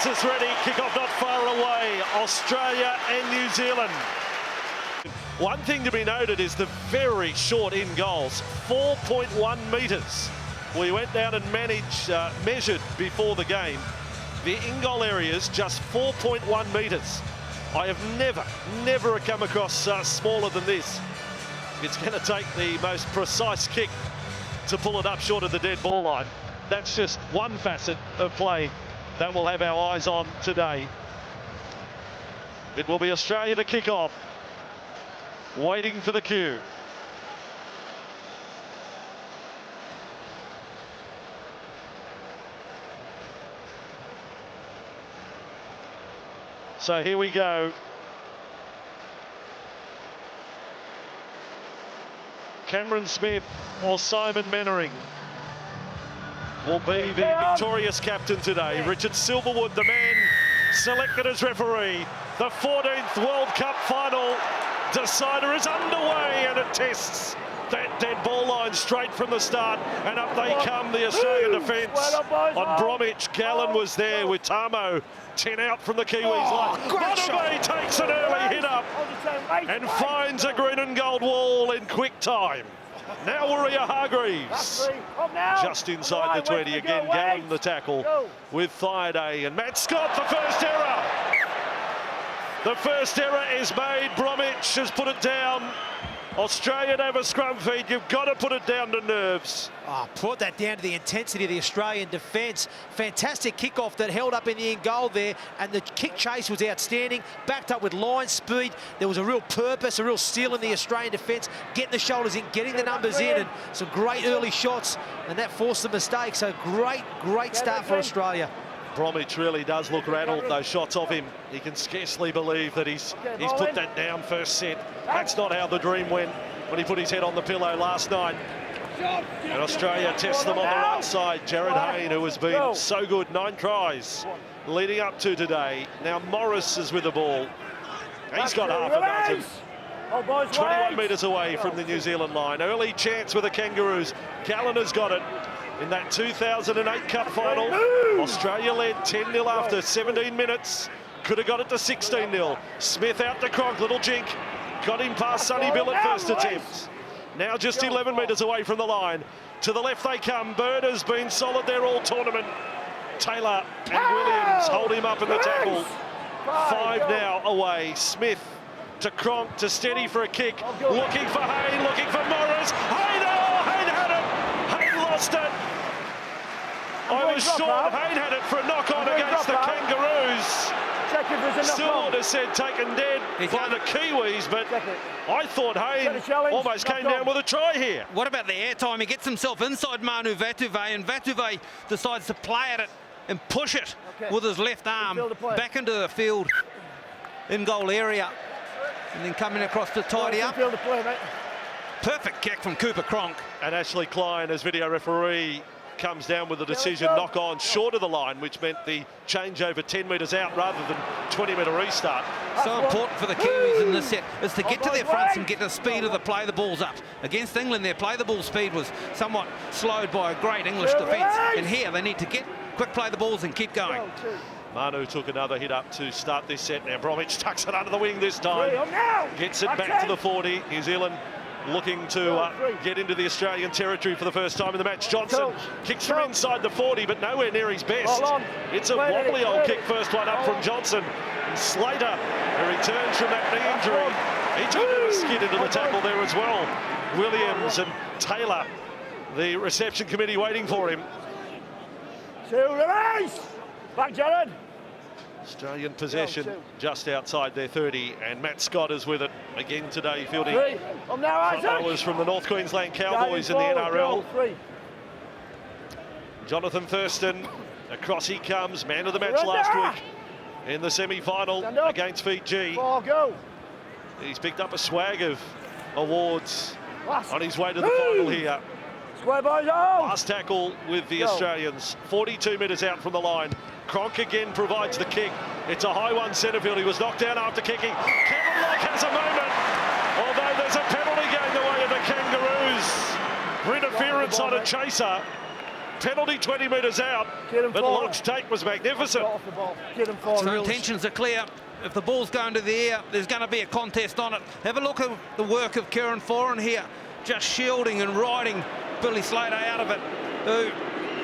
gets us ready. Kickoff not far away. Australia and New Zealand. One thing to be noted is the very short in goals, 4.1 metres. We went down and measured before the game. The in-goal areas just 4.1 metres. I have never come across smaller than this. It's going to take the most precise kick to pull it up short of the dead ball line. That's just one facet of play that we'll have our eyes on today. It will be Australia to kick off, waiting for the cue. So here we go. Cameron Smith or Simon Mannering will be the victorious captain today. Richard Silverwood, the man selected as referee. The 14th World Cup final decider is underway, and it tests that dead ball line straight from the start, and up they come, the Australian defence. On Bromwich, Gallen was there with Tamo, 10 out from the Kiwis line. Rugby takes an early hit up and finds a green and gold wall in quick time. Now Warrior Hargreaves just inside the 20 again. Gallen the tackle with Thaiday, and Matt Scott the first error. The first error is made. Bromwich has put it down. Australia have a scrum feed. You've got to put it down to nerves. Oh, brought that down to the intensity of the Australian defence. Fantastic kickoff that held up in the end goal there, and the kick chase was outstanding. Backed up with line speed. There was a real purpose, a real steal in the Australian defence. Getting the shoulders in, getting the numbers in, and some great early shots, and that forced the mistake. So great start for Australia. Bromwich really does look rattled, those shots of him. He can scarcely believe that he's put that down first set. That's not how the dream went when he put his head on the pillow last night. And Australia tests them on the right side. Jared Hayne, who has been so good, 9 tries leading up to today. Now Morris is with the ball. He's got half a dozen. 21 metres away from the New Zealand line. Early chance with the Kangaroos. Gallen has got it. In that 2008 Cup final, Australia led 10-0 after 17 minutes. Could have got it to 16-0. Smith out to Cronk, little jink. Got him past Sonny Bill at first attempt. Now just 11 metres away from the line. To the left they come. Bird has been solid there all tournament. Taylor and Williams hold him up in the tackle. 5 now away. Smith to Cronk to steady for a kick. Looking for Hayne, looking for Morris. Hayne, oh, Hayne had it. Hayne lost it. I was sure Hayne had it for a knock-on against the Kangaroos. Stewart has said taken dead by the Kiwis, but I thought Hayne almost came down with a try here. What about the airtime? He gets himself inside Manu Vatuvei, and Vatuvei decides to play at it and push it with his left arm back into the field in goal area, and then coming across to tidy up. Perfect kick from Cooper Cronk. And Ashley Klein, as video referee, comes down with the decision, knock on short of the line, which meant the change over 10 metres out rather than 20-metre restart. So important for the Kiwis in this set is to get to their fronts and get the speed of the play the balls up. Against England, their play the ball speed was somewhat slowed by a great English defence, and here they need to get quick play the balls and keep going. Manu took another hit up to start this set. Now Bromwich tucks it under the wing this time. Gets it back to the 40. New Zealand looking to get into the Australian territory for the first time in the match. Johnson kicks from inside the 40, but nowhere near his best. It's a wobbly old kick, first one up from Johnson. And Slater, who returns from that knee injury, he took a skid into the tackle there as well. Williams and Taylor, the reception committee waiting for him. Back, Jared. Australian possession just outside their 30, and Matt Scott is with it again today, fielding front rowers from the North Queensland Cowboys in the NRL. Jonathan Thurston, across he comes, man of the match last week in the semi-final against Fiji. He's picked up a swag of awards on his way to the final here. Last tackle with the Australians, 42 metres out from the line. Cronk again provides the kick. It's a high one centrefield. He was knocked down after kicking. Kevin Locke has a moment, although there's a penalty going the way of the Kangaroos for interference on a chaser. penalty 20 metres out, but Locke's take was magnificent. Off the ball. Get him forward. So intentions are clear. If the ball's going to the air, there's going to be a contest on it. Have a look at the work of Kieran Foran here, just shielding and riding Billy Slater out of it, who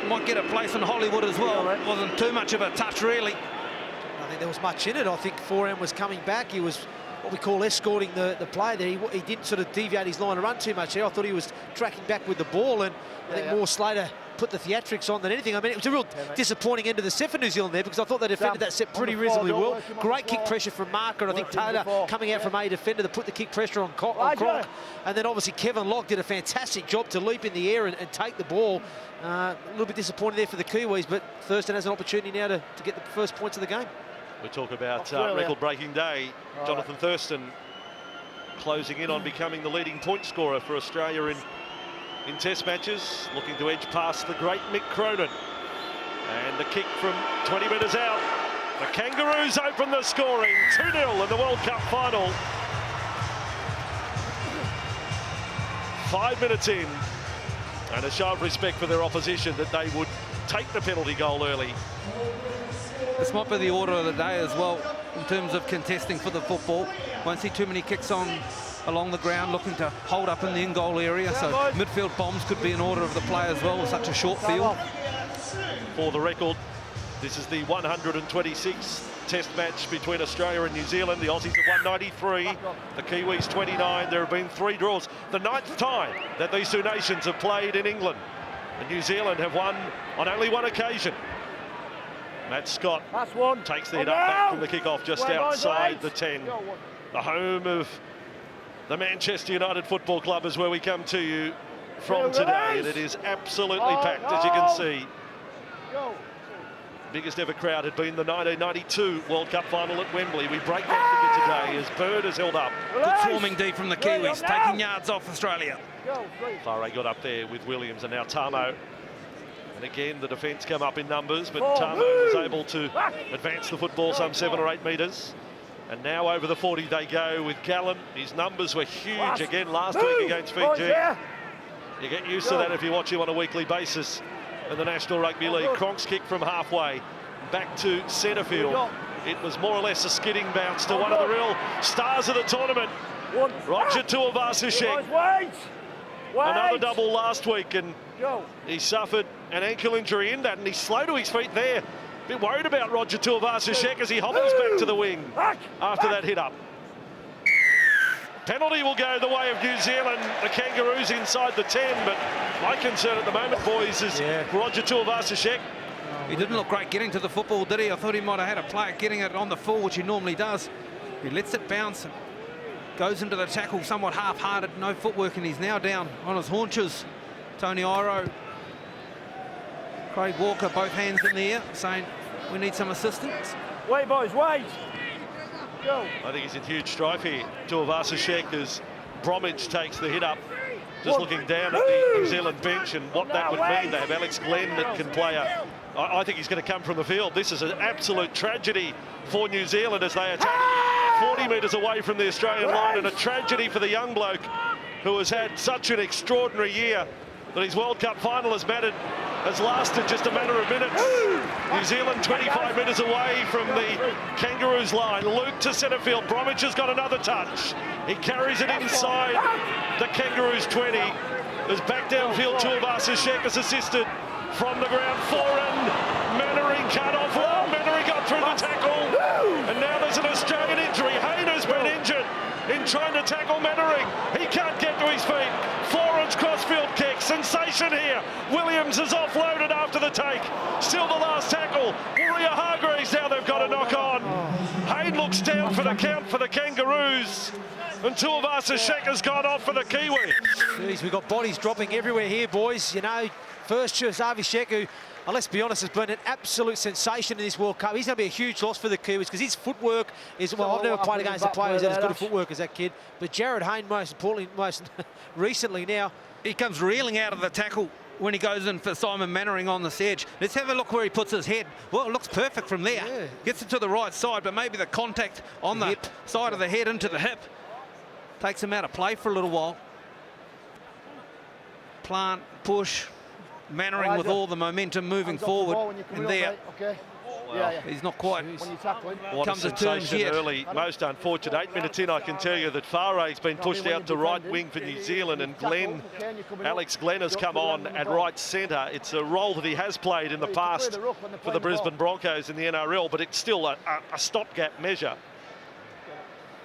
might get a place in Hollywood as well. Wasn't too much of a touch, really. I think there was much in it. I think Foran was coming back. He was what we call escorting the player there. He didn't sort of deviate his line of run too much there. I thought he was tracking back with the ball, and I think more Slater put the theatrics on than anything. I mean, it was a real disappointing end of the set for New Zealand there, because I thought they defended that set pretty reasonably well. Great kick pressure from Marker, and I think Taylor coming out from a defender to put the kick pressure on Cronk. And then obviously Kevin Locke did a fantastic job to leap in the air and take the ball. A little bit disappointed there for the Kiwis, but Thurston has an opportunity now to get the first points of the game. We talk about record-breaking day. Jonathan Thurston closing in on becoming the leading point scorer for Australia in Test matches, looking to edge past the great Mick Cronin. And the kick from 20 metres out. The Kangaroos open the scoring, 2-0 in the World Cup final. 5 minutes in, and a show of respect for their opposition that they would take the penalty goal early. This might be the order of the day as well in terms of contesting for the football. Won't see too many kicks on along the ground, looking to hold up in the in-goal area. So midfield bombs could be in order of the play as well with such a short field. For the record, this is the 126th Test match between Australia and New Zealand. The Aussies have won 93, the Kiwis 29. There have been 3 draws. The 9th time that these two nations have played in England. And New Zealand have won on only 1 occasion. Matt Scott takes the hit up back from the kickoff just outside the 10. The home of the Manchester United Football Club is where we come to you from today, and it is absolutely packed, as you can see. Biggest ever crowd had been the 1992 World Cup final at Wembley. We break that figure today as Bird is held up. Good swarming D from the Kiwis, taking yards off Australia. Farah got up there with Williams, and now Tamo. And again, the defence come up in numbers, but Tamo was able to advance the football some 7 or 8 metres. And now over the 40 they go with Gallen. His numbers were huge again last week against Fiji. You get used to that if you watch him on a weekly basis in the National Rugby League. Cronk's kick from halfway back to centre field. It was more or less a skidding bounce to one of the real stars of the tournament, Roger Tuivasa-Sheck. Another double last week, and he suffered an ankle injury in that, and he's slow to his feet there. A bit worried about Roger Tuivasa-Sheck as he hobbles back to the wing after that hit up. Penalty will go the way of New Zealand. The Kangaroos inside the 10, but my concern at the moment, boys, is Roger Tuivasa-Sheck. He didn't look great getting to the football, did he? I thought he might have had a player getting it on the full, which he normally does. He lets it bounce and goes into the tackle somewhat half-hearted, no footwork, and he's now down on his haunches. Tony Iro, Craig Walker, both hands in the air, saying we need some assistance. Wait, boys, wait. Go. I think he's in huge strife here. Tuivasa-Sheck as Bromwich takes the hit up. Just looking down at the New Zealand bench and what that would mean. They have Alex Glenn that can play I think he's going to come from the field. This is an absolute tragedy for New Zealand as they attack 40 metres away from the Australian line, and a tragedy for the young bloke who has had such an extraordinary year that his World Cup final has lasted just a matter of minutes. New Zealand 25 metres away from the Kangaroos line. Luke to centre field. Bromwich has got another touch. He carries it inside the Kangaroos 20. As back downfield, Tuivasa-Sheck is assisted from the ground. Foran, Mannering cut off long. Mannering got through the tackle. And now there's an Australian injury. Hayne has been injured in trying to tackle Mannering. He can't get to his feet. Foran's crossfield kick. Sensation here. Williams is offloaded after the take. Still the last tackle. Warrior Hargreaves, now they've got a knock on. Hayne looks down for the count for the Kangaroos. And Tuivasa-Sheck has gone off for the Kiwi. Jeez, we've got bodies dropping everywhere here, boys. You know, first Tuivasa-Sheck, who, let's be honest, has been an absolute sensation in this World Cup. He's going to be a huge loss for the Kiwis because his footwork is, well, I've never played against a player who's had as good a footwork as that kid. But Jared Hayne, most importantly, most recently now, he comes reeling out of the tackle when he goes in for Simon Mannering on this edge. Let's have a look where he puts his head. Well, it looks perfect from there. Yeah. Gets it to the right side, but maybe the contact on the side of the head into the hip takes him out of play for a little while. Plant, push, Mannering with all the momentum moving forward, and there, Okay. Well, he's not quite When you're tackling. what come a to terms sensation yet. early. Most unfortunate. 8 minutes in, I can tell you that Fare's been pushed out to right wing for New Zealand, and Alex Glenn has come on at right centre. It's a role that he has played in the past for the Brisbane Broncos in the NRL, but it's still a stopgap measure.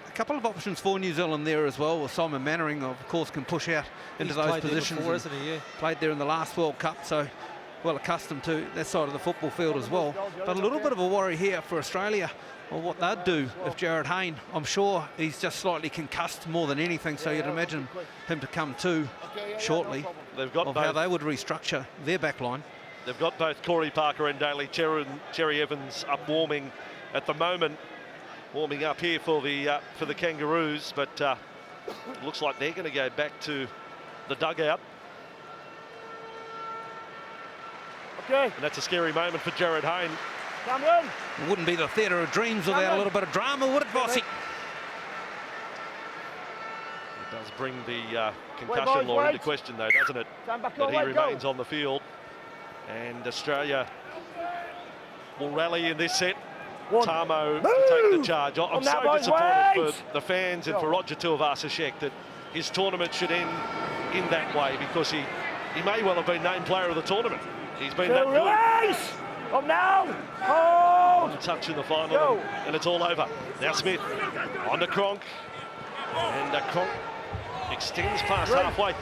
A couple of options for New Zealand there as well. Simon Mannering, of course, can push out into those positions. Before, isn't he? Yeah. Played there in the last World Cup, so well accustomed to that side of the football field as well. But a little bit of a worry here for Australia, or what they'd do if Jared Hayne, I'm sure he's just slightly concussed more than anything, so you'd imagine him to come to shortly They've got of how they would restructure their back line. They've got both Corey Parker and Daly Cherry Evans up warming at the moment, warming up here for the Kangaroos, but looks like they're going to go back to the dugout. Okay. And that's a scary moment for Jared Hayne. Cameron. It wouldn't be the theatre of dreams without a little bit of drama, would it, Bossy? It does bring the concussion law into question, though, doesn't it? Stand back That all he the way, remains go. on the field. And Australia will rally in this set. One. Tamo to take the charge. I'm On that, so boys, disappointed wait. for the fans and for Roger Tuivasa-Sheck that his tournament should end in that way, because he may well have been named player of the tournament. He's been that good. Release. Up now. Hold. One touch in the final, Go. and it's all over. Now Smith on to Cronk, and Cronk extends past halfway. A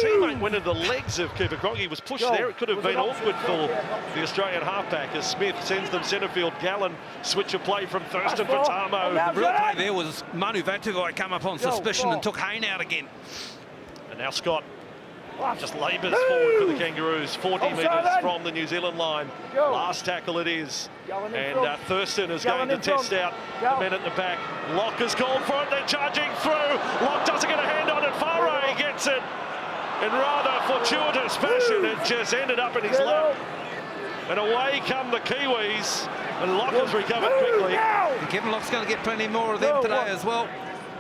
teammate went into the legs of Cooper Cronk. He was pushed there. It could have been awkward for the Australian halfback as Smith sends them centre field. Gallen switch of play from Thurston for Tamo. The real play there was Manu Vatuvai come up on suspicion and took Hayne out again. And now Scott just labours forward for the Kangaroos, 40 metres from the New Zealand line. Last tackle it is. And Thurston is going to test out the men at the back. Locke has called for it, they're charging through. Locke doesn't get a hand on it, Fare gets it in rather fortuitous fashion. It just ended up in his lap. And away come the Kiwis, and Locke has recovered quickly. And Kevin Locke's going to get plenty more of them today as well.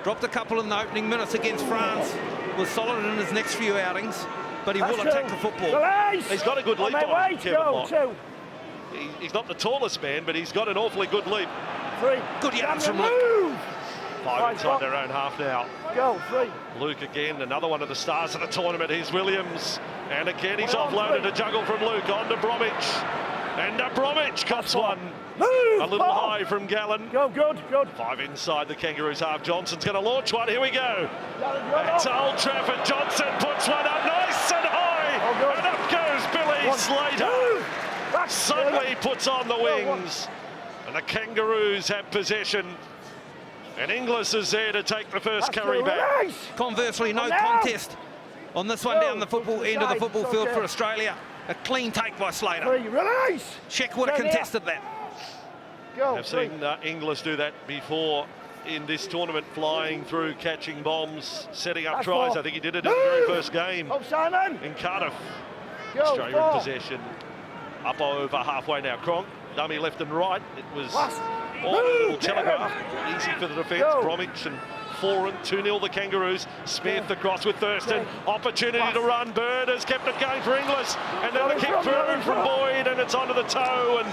Dropped a couple in the opening minutes against France. Was solid in his next few outings, but he will attack the football. He's got a good leap on Kevin Locke. He's not the tallest man, but he's got an awfully good leap. Good yards from Luke. 5 inside their own half now. Go, 3. Luke again, another one of the stars of the tournament. Here's Williams, and again he's offloaded. A juggle from Luke on to Bromwich, and Bromwich cuts one. A little high from Gallen. Go, good. 5 inside the Kangaroos half. Johnson's going to launch one. Here we go. It's Old Trafford. Johnson puts one up nice and high. And up goes Billy Slater. Suddenly puts on the wings. And the Kangaroos have possession. And Inglis is there to take the first carry back. Conversely, no contest on this one down the football end of the football field for Australia. A clean take by Slater. Release. Sheck would have contested that. I've seen Inglis do that before in this tournament, flying through, catching bombs, setting up tries. I think he did it in the very first game in Cardiff. Australia in possession, up over halfway now. Cronk, dummy left and right. It was all a little telegraph, easy for the defence. Bromwich and Foran, 2-0 the Kangaroos. Smith across with Thurston, opportunity to run. Bird has kept it going for Inglis, and then the kick through from Boyd, and it's onto the toe, and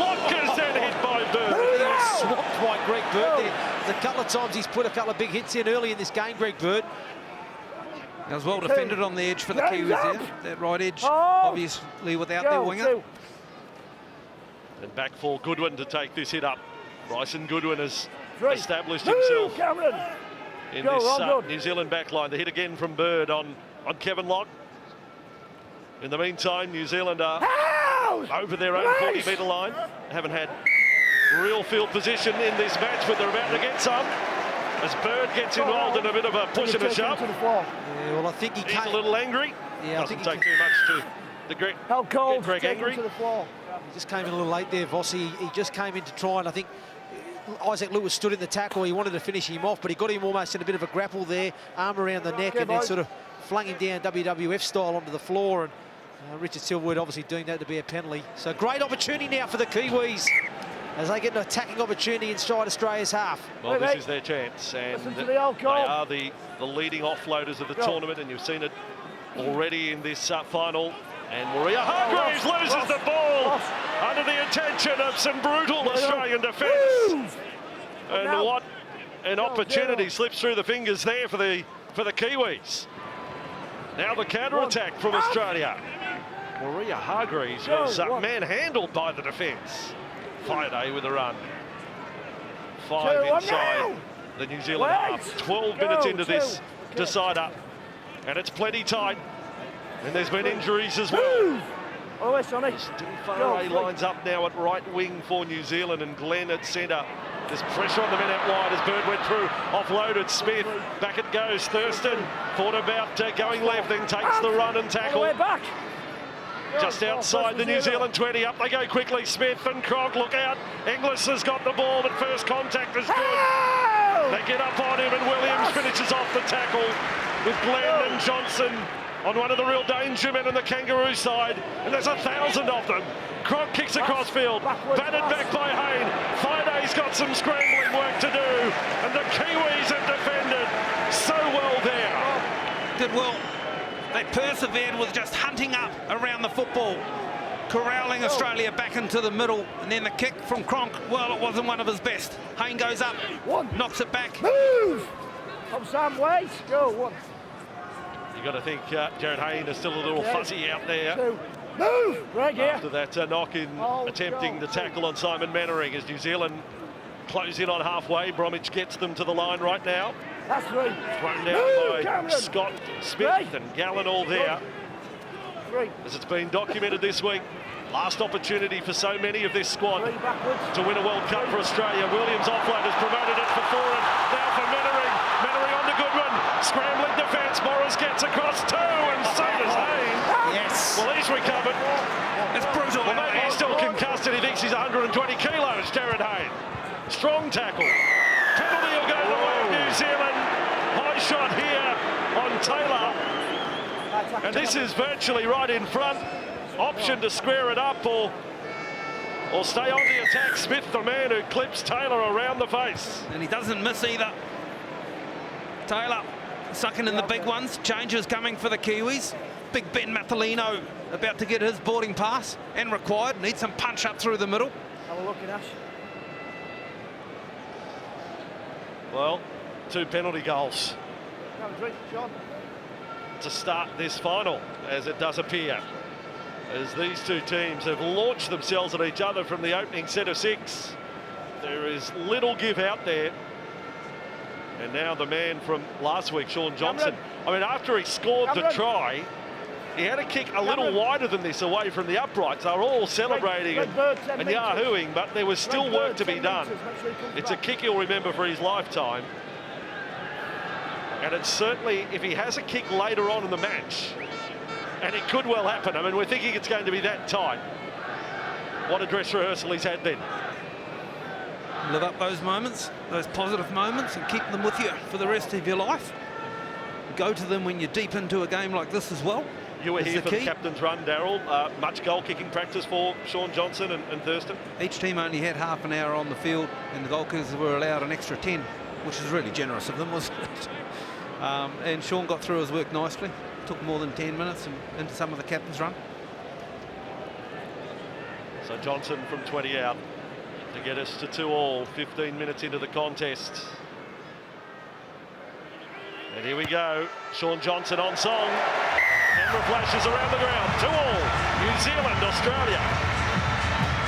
Locke is then hit by Bird. He was swamped by Greg Bird there. There's a couple of times he's put a couple of big hits in early in this game, Greg Bird. That was well defended on the edge for the Kiwis there. That right edge, obviously without their winger. And back for Goodwin to take this hit up. Bryson Goodwin has established himself in this New Zealand backline. The hit again from Bird on Kevin Locke. In the meantime, New Zealand are over their own 40-metre line. Haven't had real field position in this match, but they're about to get some. As Bird gets involved in a bit of a push and a shove. Yeah, well, I think he's a little angry. Doesn't take too much to get Greg angry. He just came in a little late there, Vossi. He just came in to try, and I think Isaac Lewis stood in the tackle. He wanted to finish him off, but he got him almost in a bit of a grapple there, arm around the neck, and then sort of flung him down WWF style onto the floor. And Richard Silverwood obviously doing that to be a penalty. So great opportunity now for the Kiwis as they get an attacking opportunity inside Australia's half. Well, this is their chance, and they are the leading offloaders of the tournament, and you've seen it already in this final. And Maria Hargreaves loses the ball under the attention of some brutal Australian defence. And what an opportunity slips through the fingers there for the Kiwis. Now the counter-attack from Australia. Maria Hargreaves was manhandled by the defence. Friday with a run. 5 inside the New Zealand half. 12 minutes into this decider. And it's plenty tight. And there's been injuries as well. Faray lines up now at right wing for New Zealand, and Glenn at centre. There's pressure on the men out wide as Bird went through, offloaded Smith. Back it goes. Thurston thought about going left, then takes the run and tackle. Just outside the New Zealand 20, up they go quickly. Smith and Cronk, look out. Inglis has got the ball, but first contact is good. They get up on him, and Williams finishes off the tackle with Glenn and Johnson on one of the real danger men on the Kangaroo side, and there's 1,000 of them. Cronk kicks across field, batted back by Hayne. Friday's got some scrambling work to do, and the Kiwis have defended so well there. Did well. They persevered with just hunting up around the football, corralling Australia back into the middle, and then the kick from Cronk, well, it wasn't one of his best. Hayne goes up, knocks it back. Move! From some ways, go one. You got to think Jared Hayne is still a little fuzzy out there. Move! Right here. After that knock in attempting the tackle on Simon Mannering, as New Zealand close in on halfway. Bromwich gets them to the line right now. That's right. Thrown down by Scott, Smith and Gallen all there. As it's been documented this week, last opportunity for so many of this squad to win a World Cup for Australia. Williams offload has promoted it for Foran. Now for Mannering. Mannering on to Goodwin. Scrambling defence. Morris gets across two, and so does Hayne. Yes. Well, he's recovered. It's brutal. Well, maybe he's still concussed and he thinks he's 120 kilos, Jared Hayne. Strong tackle. Penalty will go the way of New Zealand. High shot here on Taylor. And this is virtually right in front. Option to square it up or stay on the attack. Smith, the man who clips Taylor around the face. And he doesn't miss either. Taylor sucking in the big ones. Changes coming for the Kiwis. Big Ben Matalino about to get his boarding pass and required. Needs some punch up through the middle. Have a look at Ash. Well, 2 penalty goals Have a drink, John. to start this final, as it does appear, as these two teams have launched themselves at each other from the opening set of 6. There is little give out there. And now the man from last week, Shaun Johnson. I mean, after he scored the try, he had a kick a little wider than this away from the uprights. They were all celebrating and yahooing, but there was still work to be done. It's a kick he'll remember for his lifetime. And it's certainly, if he has a kick later on in the match, and it could well happen. I mean, we're thinking it's going to be that tight. What a dress rehearsal he's had then. Live up those moments, those positive moments, and keep them with you for the rest of your life. Go to them when you're deep into a game like this as well. You were here for the captain's run, Daryl. Much goal-kicking practice for Shaun Johnson and Thurston? Each team only had half an hour on the field, and the goalkeepers were allowed an extra 10, which is really generous of them, wasn't it? And Shaun got through his work nicely. Took more than 10 minutes and into some of the captain's run. So Johnson from 20 out to get us to 2-2, 15 minutes into the contest. And here we go, Shaun Johnson on song. Camera flashes around the ground, 2-2, New Zealand, Australia.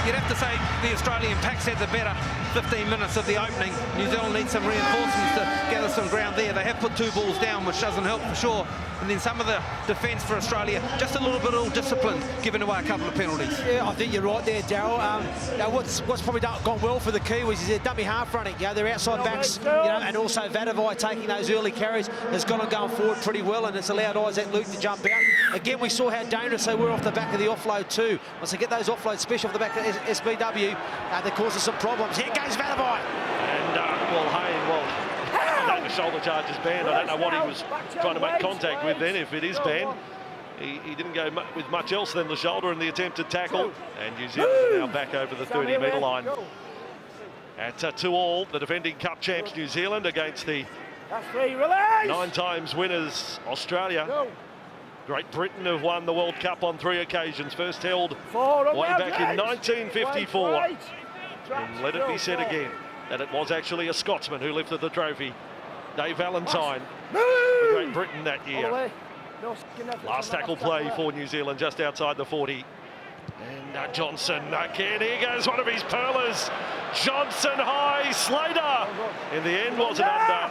You'd have to say the Australian packs had the better 15 minutes of the opening. New Zealand needs some reinforcements to gather some ground there. They have put 2 balls down, which doesn't help for sure. And then some of the defence for Australia, just a little bit ill-disciplined, giving away a couple of penalties. Yeah, I think you're right there, Daryl. Now what's probably gone well for the Kiwis is their dummy half running. You know, their outside backs, and also Vadavai taking those early carries has got them going forward pretty well, and it's allowed Isaac Luke to jump out. Again, we saw how dangerous they were off the back of the offload too. Once they get those offloads, especially off the back of SBW, they cause us some problems. Here goes Vadavai. And well, Hayne, I know the shoulder charge is banned. I don't know what he was trying to make contact with then, if it is banned. He didn't go with much else than the shoulder in the attempted tackle. And New Zealand are now back over the 30-metre line. At 2-2, the defending Cup champs New Zealand against the 9 times winners Australia. Great Britain have won the World Cup on 3 occasions, first held way Way back in 1954. And let it be said again that it was actually a Scotsman who lifted the trophy, Dave Valentine, for Great Britain that year. Last tackle play for New Zealand just outside the 40. And Johnson again, here goes one of his pearlers. Johnson high, Slater. In the end wasn't under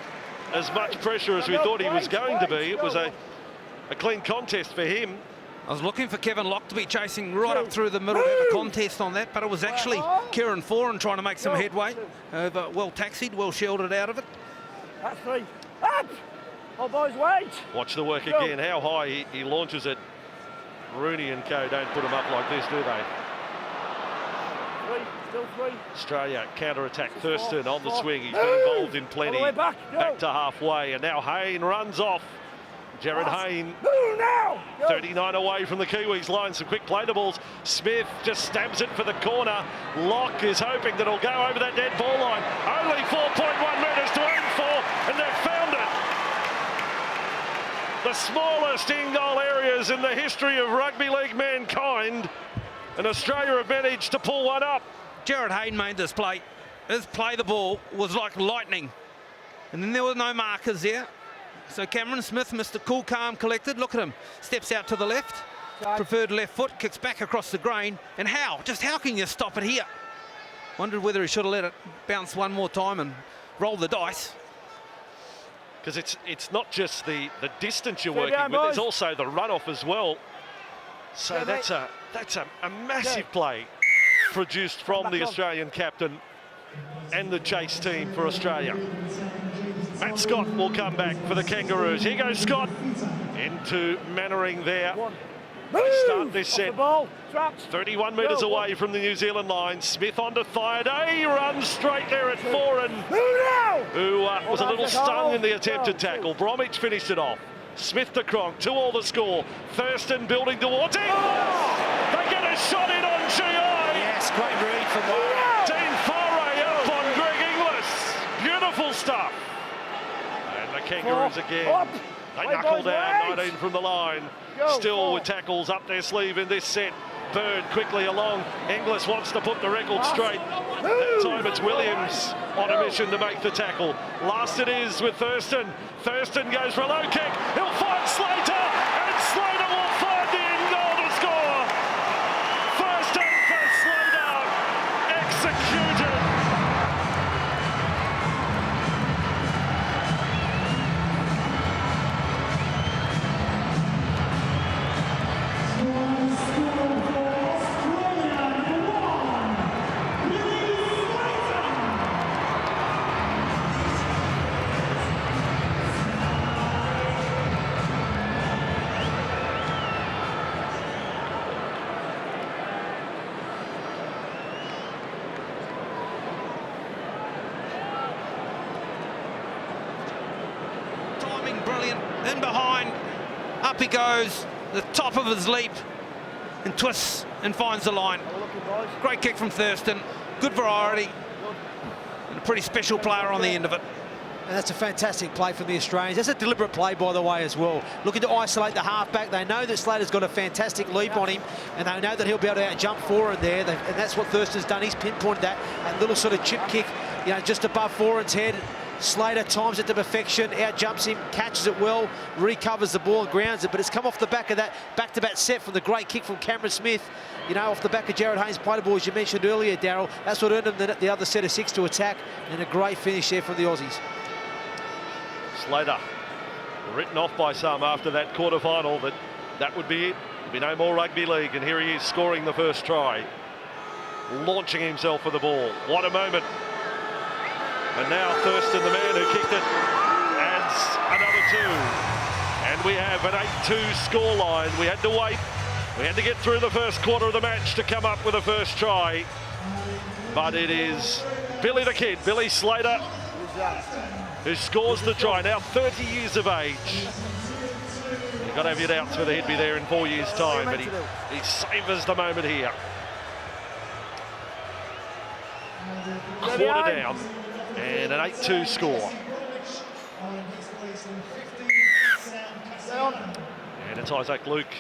as much pressure as we thought he was going to be. It was a clean contest for him. I was looking for Kevin Locke to be chasing right up through the middle to have a contest on that, but it was actually Kieran Foran trying to make some headway. Well taxied, well shielded out of it. That's 3. Up! All boys, wait! Watch the work again, how high he launches it. Rooney and co don't put him up like this, do they? 3, still 3. Australia counter-attack. Thurston on the swing. He's been involved in plenty. Back to halfway, and now Hayne runs off. Jared Hayne, 39 away from the Kiwis line. Some quick play to balls. Smith just stabs it for the corner. Locke is hoping that it'll go over that dead ball line. Only 4.1 metres to aim for, and they've found it. The smallest in-goal areas in the history of rugby league mankind, and Australia have managed to pull one up. Jared Hayne made this play. His play the ball was like lightning, and then there were no markers there. So Cameron Smith, Mr. Cool, Calm, Collected, look at him, steps out to the left, preferred left foot, kicks back across the grain, and how can you stop it here? Wondered whether he should have let it bounce one more time and roll the dice. Because it's not just the distance you're working with, there's also the runoff as well. So that's a massive play produced from the Australian captain and the chase team for Australia. Matt Scott will come back for the Kangaroos. Here goes Scott into Mannering there. They start this set 31 metres away from the New Zealand line. Smith onto Thaiday, runs straight there at Foran, who was a little stung in the attempted tackle. Bromwich finished it off. Smith to Cronk, 2-2 the score. Thurston building towards it. They get a shot in on GI. Yes, great read from Warren. Dean Foray up on Greg Inglis. Beautiful stuff. And the Kangaroos again. They knuckle down, 19 from the line. Still with tackles up their sleeve in this set. Bird quickly along. Inglis wants to put the record straight. That time it's Williams on a mission to make the tackle. Last it is with Thurston. Thurston goes for a low kick. He'll find Slater, and Slater will find the end goal to score. Thurston for Slater. Executed. Brilliant, in behind, up he goes, the top of his leap, and twists and finds the line. Great kick from Thurston, good variety, and a pretty special player on the end of it. And that's a fantastic play from the Australians. That's a deliberate play, by the way, as well. Looking to isolate the halfback. They know that Slater's got a fantastic leap on him, and they know that he'll be able to out-jump Foran there. And that's what Thurston's done. He's pinpointed that little sort of chip kick, just above Foran's head. Slater times it to perfection, out-jumps him, catches it well, recovers the ball and grounds it, but it's come off the back of that back-to-back set from the great kick from Cameron Smith, off the back of Jared Hayne's play ball, as you mentioned earlier, Darryl. That's what earned him the other set of 6 to attack, and a great finish there from the Aussies. Slater, written off by some after that quarter-final, that would be it. There'd be no more rugby league, and here he is scoring the first try, launching himself for the ball. What a moment. And now Thurston, the man who kicked it, adds another 2. And we have an 8-2 scoreline. We had to wait. We had to get through the first quarter of the match to come up with a first try. But it is Billy the Kid, Billy Slater, who scores the try, now 30 years of age. You've got to have your doubts whether he'd be there in 4 years' time, but he savours the moment here. Quarter down. And an 8-2 score. And it's Isaac Luke,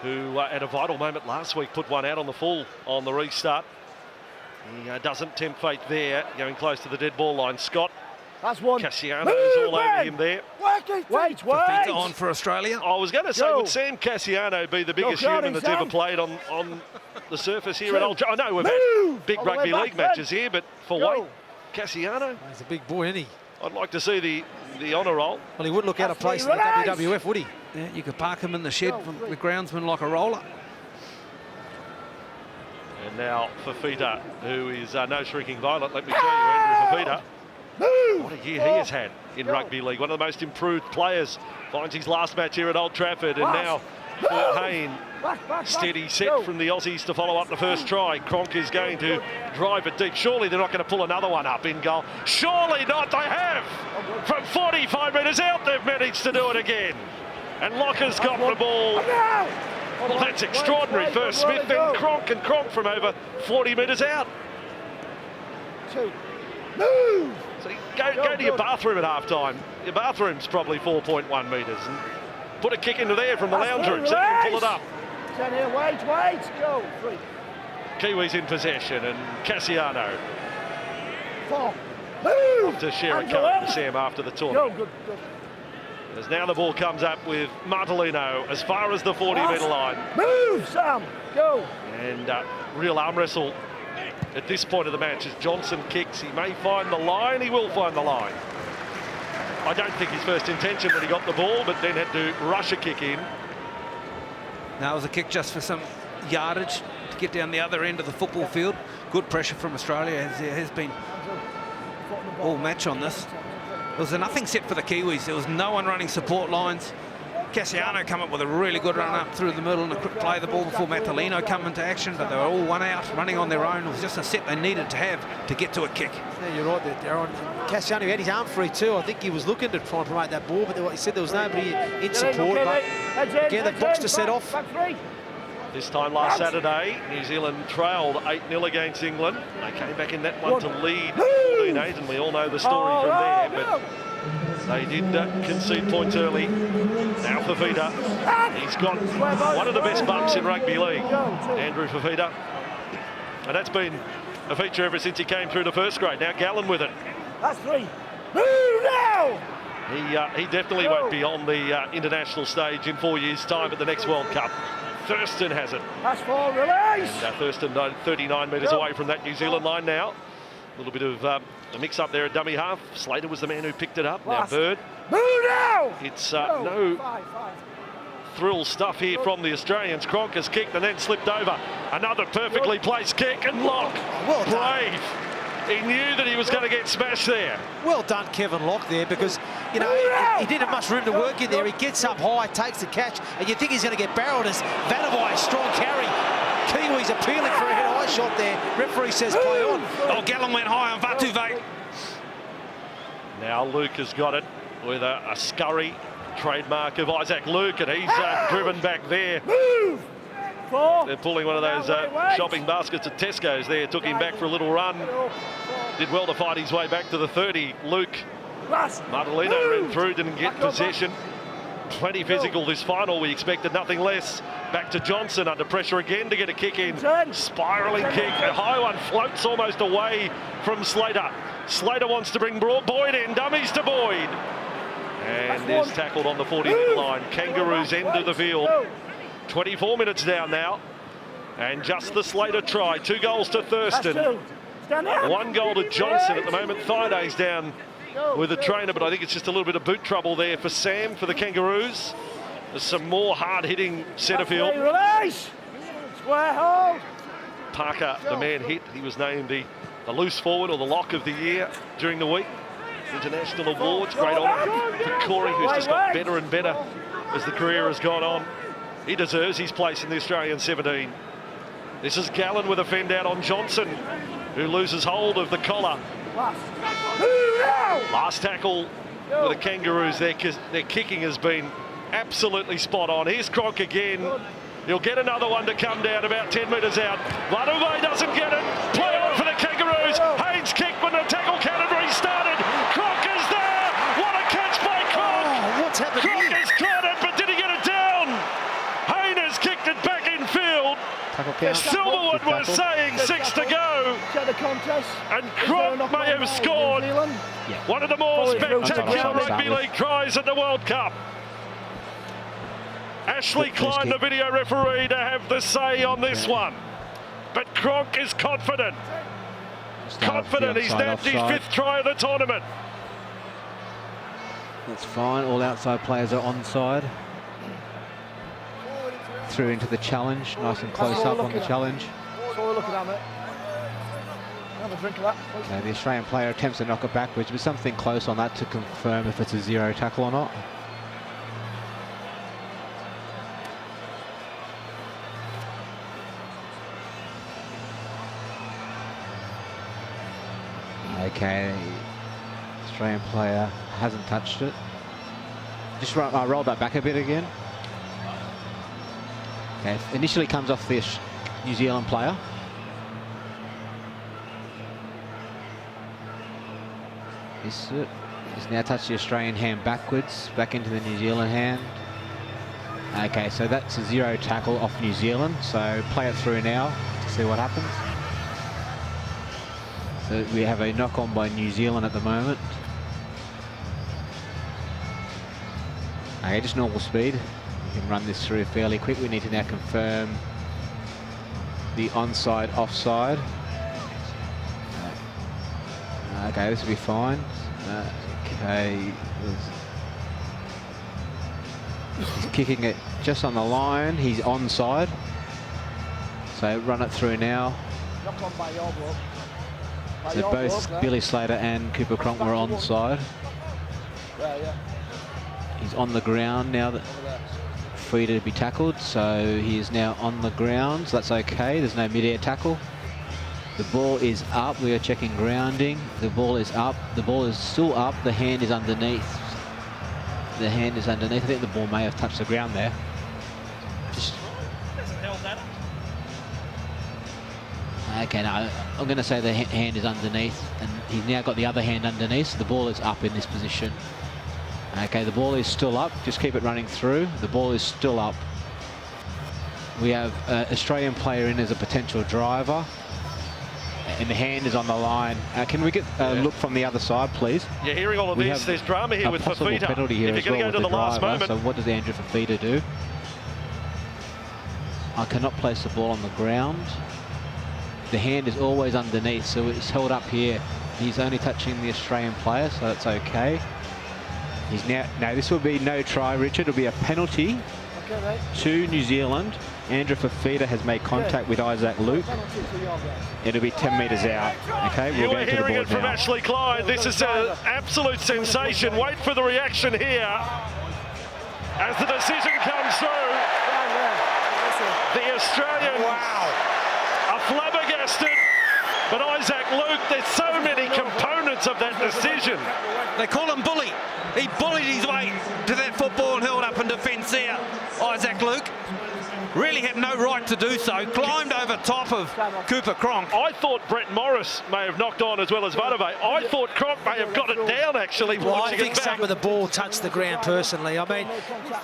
who at a vital moment last week put one out on the full on the restart. He doesn't tempt fate there, going close to the dead ball line. Scott. That's one. Cassiano's all over him there. Wait. Fifita on for Australia. I was going to say, would Sam Cassiano be the biggest human that's ever played on the surface here at Old Trafford? I know we've had big rugby league matches here, but for weight, Cassiano. He's a big boy, isn't he? I'd like to see the honour roll. Well, he wouldn't look out of place in the WWF, would he? Yeah, you could park him in the shed from the groundsman like a roller. And now Fifita, who is no shrinking violet. Let me tell you, Andrew Fifita. What a year he has had in rugby league. One of the most improved players. Finds his last match here at Old Trafford, and now for Hayne, steady set from the Aussies to follow up the first try. Cronk is going to drive it deep. Surely they're not going to pull another one up in goal. Surely not. They have. From 45 metres out, they've managed to do it again. And Locker's got the ball. Well, that's extraordinary. First Smith, then Cronk, and Cronk from over 40 metres out. Move! So go to your bathroom at half-time. Your bathroom's probably 4.1 metres. And put a kick into there from the lounge room so you can pull it up. Stand here, wait, go. 3. Kiwis in possession, and Cassiano 4. Move! to share a coat with Sam after the tournament. Good. As now the ball comes up with Martellino as far as the 40-metre line. Move, Sam! Go! And real arm wrestle at this point of the match as Johnson kicks. He may find the line, he will find the line. I don't think his first intention when he got the ball, but then had to rush a kick in. Now it was a kick just for some yardage to get down the other end of the football field. Good pressure from Australia, as there has been all match on this. There was a nothing set for the Kiwis. There was no one running support lines. Cassiano come up with a really good run up through the middle and a quick play the ball before Martellino come into action, but they were all one out, running on their own. It was just a set they needed to have to get to a kick. Yeah, you're right there, Darren. Cassiano had his arm free too. I think he was looking to try and promote that ball, but he said there was nobody in support. But again, the box to set off. This time last Saturday, New Zealand trailed 8-0 against England. They came back in that one to lead 14-8, and we all know the story from there. But they did concede points early. Now Fifita, he's got one of the best bumps in rugby league, Andrew Fifita. And that's been a feature ever since he came through to first grade. Now Gallen with it. That's 3. Move now! He definitely won't be on the international stage in 4 years' time at the next World Cup. Thurston has it. That's 4, release! And Thurston 39 metres away from that New Zealand line now. A little bit of a mix-up there at dummy half. Slater was the man who picked it up. Now Bird. Move now! It's no Five. thrill stuff here from the Australians. Cronk has kicked and then slipped over. Another perfectly placed kick, and Lock, Well done. brave. He knew that he was going to get smashed there. Well done, Kevin Lock there, because, you know, he didn't have much room to work in there. He gets up high, takes the catch, and you think he's going to get barreled as Vanavai, strong carry. Kiwis appealing for a head-high shot there. Referee says play on. Oh, Gallen went high on Vatuvei. Now Luke has got it with a scurry, trademark of Isaac Luke, and he's driven back there. Move! 4. They're pulling one of those shopping baskets at Tesco's there. Took him back for a little run. Did well to fight his way back to the 30. Luke Martellino ran through, didn't get possession. Plenty physical this final. We expected nothing less. Back to Johnson under pressure again to get a kick in. Spiralling kick. A high one floats almost away from Slater. Slater wants to bring Boyd in. Dummies to Boyd. And is tackled on the 40-metre line. Kangaroos end of the field. 24 minutes down now. And just the Slater try. 2 goals to Thurston. 1 goal to Johnson at the moment. Thaida's down with the trainer, but I think it's just a little bit of boot trouble there for Sam, for the Kangaroos. There's some more hard-hitting centre field. Release! Square hold! Parker, the man hit. He was named the loose forward or the lock of the year during the week. International awards, great honour for Corey, who's just got better and better as the career has gone on. He deserves his place in the Australian 17. This is Gallen with a fend out on Johnson, who loses hold of the collar. Last tackle for the Kangaroos. Their kicking has been absolutely spot on. Here's Cronk again. He'll get another one to come down about 10 metres out. Vatuvei doesn't get it. Play on for the Kangaroos. Haynes kicked when the tackle category started. Cronk is there. What a catch by Cronk. What's happened Cronk here? has caught it, but did he get it down? count. Silverwood was saying 6 to go, and Cronk may have scored one of the more spectacular rugby league tries at the World Cup. Ashley Klein, the video referee, to have the say on this one. But Cronk is confident. Confident he's nabbed his 5th try of the tournament. That's fine. All outside players are onside. Through into the challenge. Nice and close up on the challenge. Okay, the Australian player attempts to knock it backwards, but something close on that to confirm if it's a 0 tackle or not. Okay, Australian player hasn't touched it. Just roll that back a bit again. Okay, initially comes off the New Zealand player. He's now touched the Australian hand backwards, back into the New Zealand hand. Okay, so that's a 0 tackle off New Zealand. So play it through now to see what happens. So we have a knock on by New Zealand at the moment. Okay, just normal speed. We can run this through fairly quick. We need to now confirm the onside, offside. Okay, this will be fine. Okay, he's kicking it just on the line. He's onside. So run it through now. So both Billy Slater and Cooper Cronk were onside. He's on the ground now, that free to be tackled. So he is now on the ground. So that's okay. There's no mid-air tackle. The ball is up. We are checking grounding. The ball is up. The ball is still up. The hand is underneath. The hand is underneath. I think the ball may have touched the ground there. Okay, no, I'm going to say the hand is underneath, and he's now got the other hand underneath, so the ball is up in this position. Okay, the ball is still up. Just keep it running through. The ball is still up. We have an Australian player in as a potential driver, and the hand is on the line. Can we get a look from the other side, please? You're hearing all of this. There's drama here with Fafita. Penalty here if you're going to go to the last moment. So what does Andrew Fafita do? I cannot place the ball on the ground. The hand is always underneath, so it's held up here. He's only touching the Australian player, so that's okay. He's now this will be no try, Richard. It'll be a penalty to New Zealand. Andrew Fafita has made contact with Isaac Luke. It'll be 10 metres out. Okay, we'll go to the board now. Hearing it from Ashley Klein. This is an absolute sensation. Wait for the reaction here as the decision comes through. The Australians are flabbergasted, but Isaac Luke, there's so many components of that decision. They call him bully. He bullied his way to that football and held up in defence there. Isaac Luke really had no right to do so. Climbed over top of Cooper Cronk. I thought Brett Morris may have knocked on as well as Vadove. I thought Cronk may have got it down, actually. Well, I think some of the ball touched the ground personally. I mean,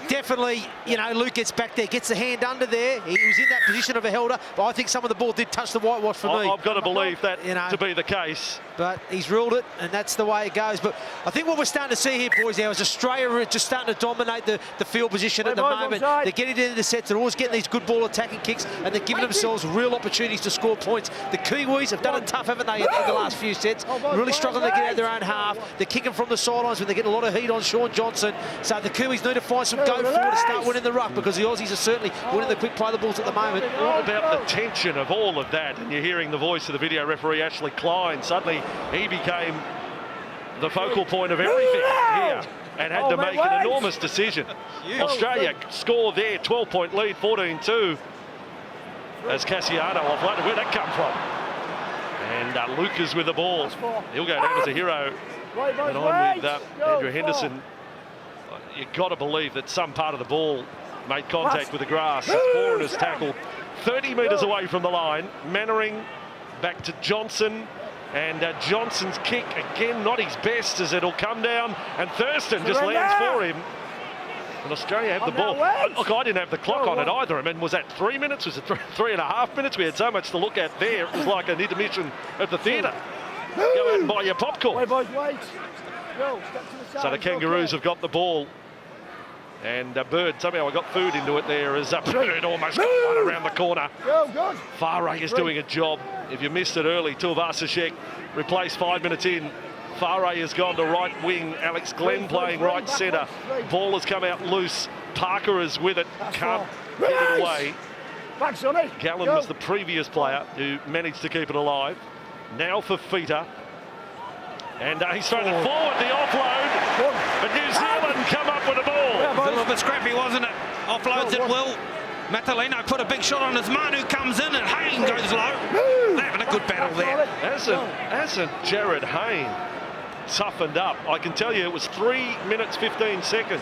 definitely, you know, Luke gets back there, gets the hand under there. He was in that position of a helder, but I think some of the ball did touch the whitewash for me. I've got to believe that to be the case. But he's ruled it, and that's the way it goes. But I think what we're starting to see here, boys, now is Australia are just starting to dominate the field position at the moment. They're getting into the sets, they're always getting these good ball attacking kicks, and they're giving themselves real opportunities to score points. The Kiwis have done it tough, haven't they, in the last few sets? Really struggling to get out their own half. They're kicking from the sidelines when they get a lot of heat on Sean Johnson. So the Kiwis need to find some go forward to start winning the ruck, because the Aussies are certainly winning the quick play the balls at the moment. What about the tension of all of that? And you're hearing the voice of the video referee, Ashley Klein. Suddenly, he became the focal point of everything here and had to make an enormous decision. Australia score there, 12-point lead, 14-2. As Cassiano offloaded. Where'd that come from? And Lucas with the ball. He'll go down as a hero. And I'm with Andrew Henderson. You've got to believe that some part of the ball made contact with the grass. Foreign is tackled 30 metres away from the line. Mannering back to Johnson. And Johnson's kick, again, not his best, as it'll come down. And Thurston just lands for him. And Australia have the ball. Look, I didn't have the clock on it either. I mean, was that 3 minutes? Was it 3.5 minutes? We had so much to look at there. It was like an intermission at the theatre. Go out and buy your popcorn. Wait, boys, wait. Go, step to the side. So the Kangaroos have got the ball. And Bird, somehow I got food into it there as Bird almost got one around the corner. Go, good. Farah is doing a job. If you missed it early, Tuivasa-Sheck replaced 5 minutes in. Farah has gone to right wing. Alex Glenn playing right centre. Ball has come out loose. Parker is with it. Can't get it away. Back, Sonny. Gallen was the previous player who managed to keep it alive. Now for Fita. And he's thrown it forward, the offload. But New Zealand come up with the ball. It was a little bit scrappy, wasn't it? Offloads it well. Matalino put a big shot on his Manu, comes in, and Hayne goes low. They're having a good battle there. Hasn't Jared Hayne toughened up? I can tell you it was 3 minutes 15 seconds.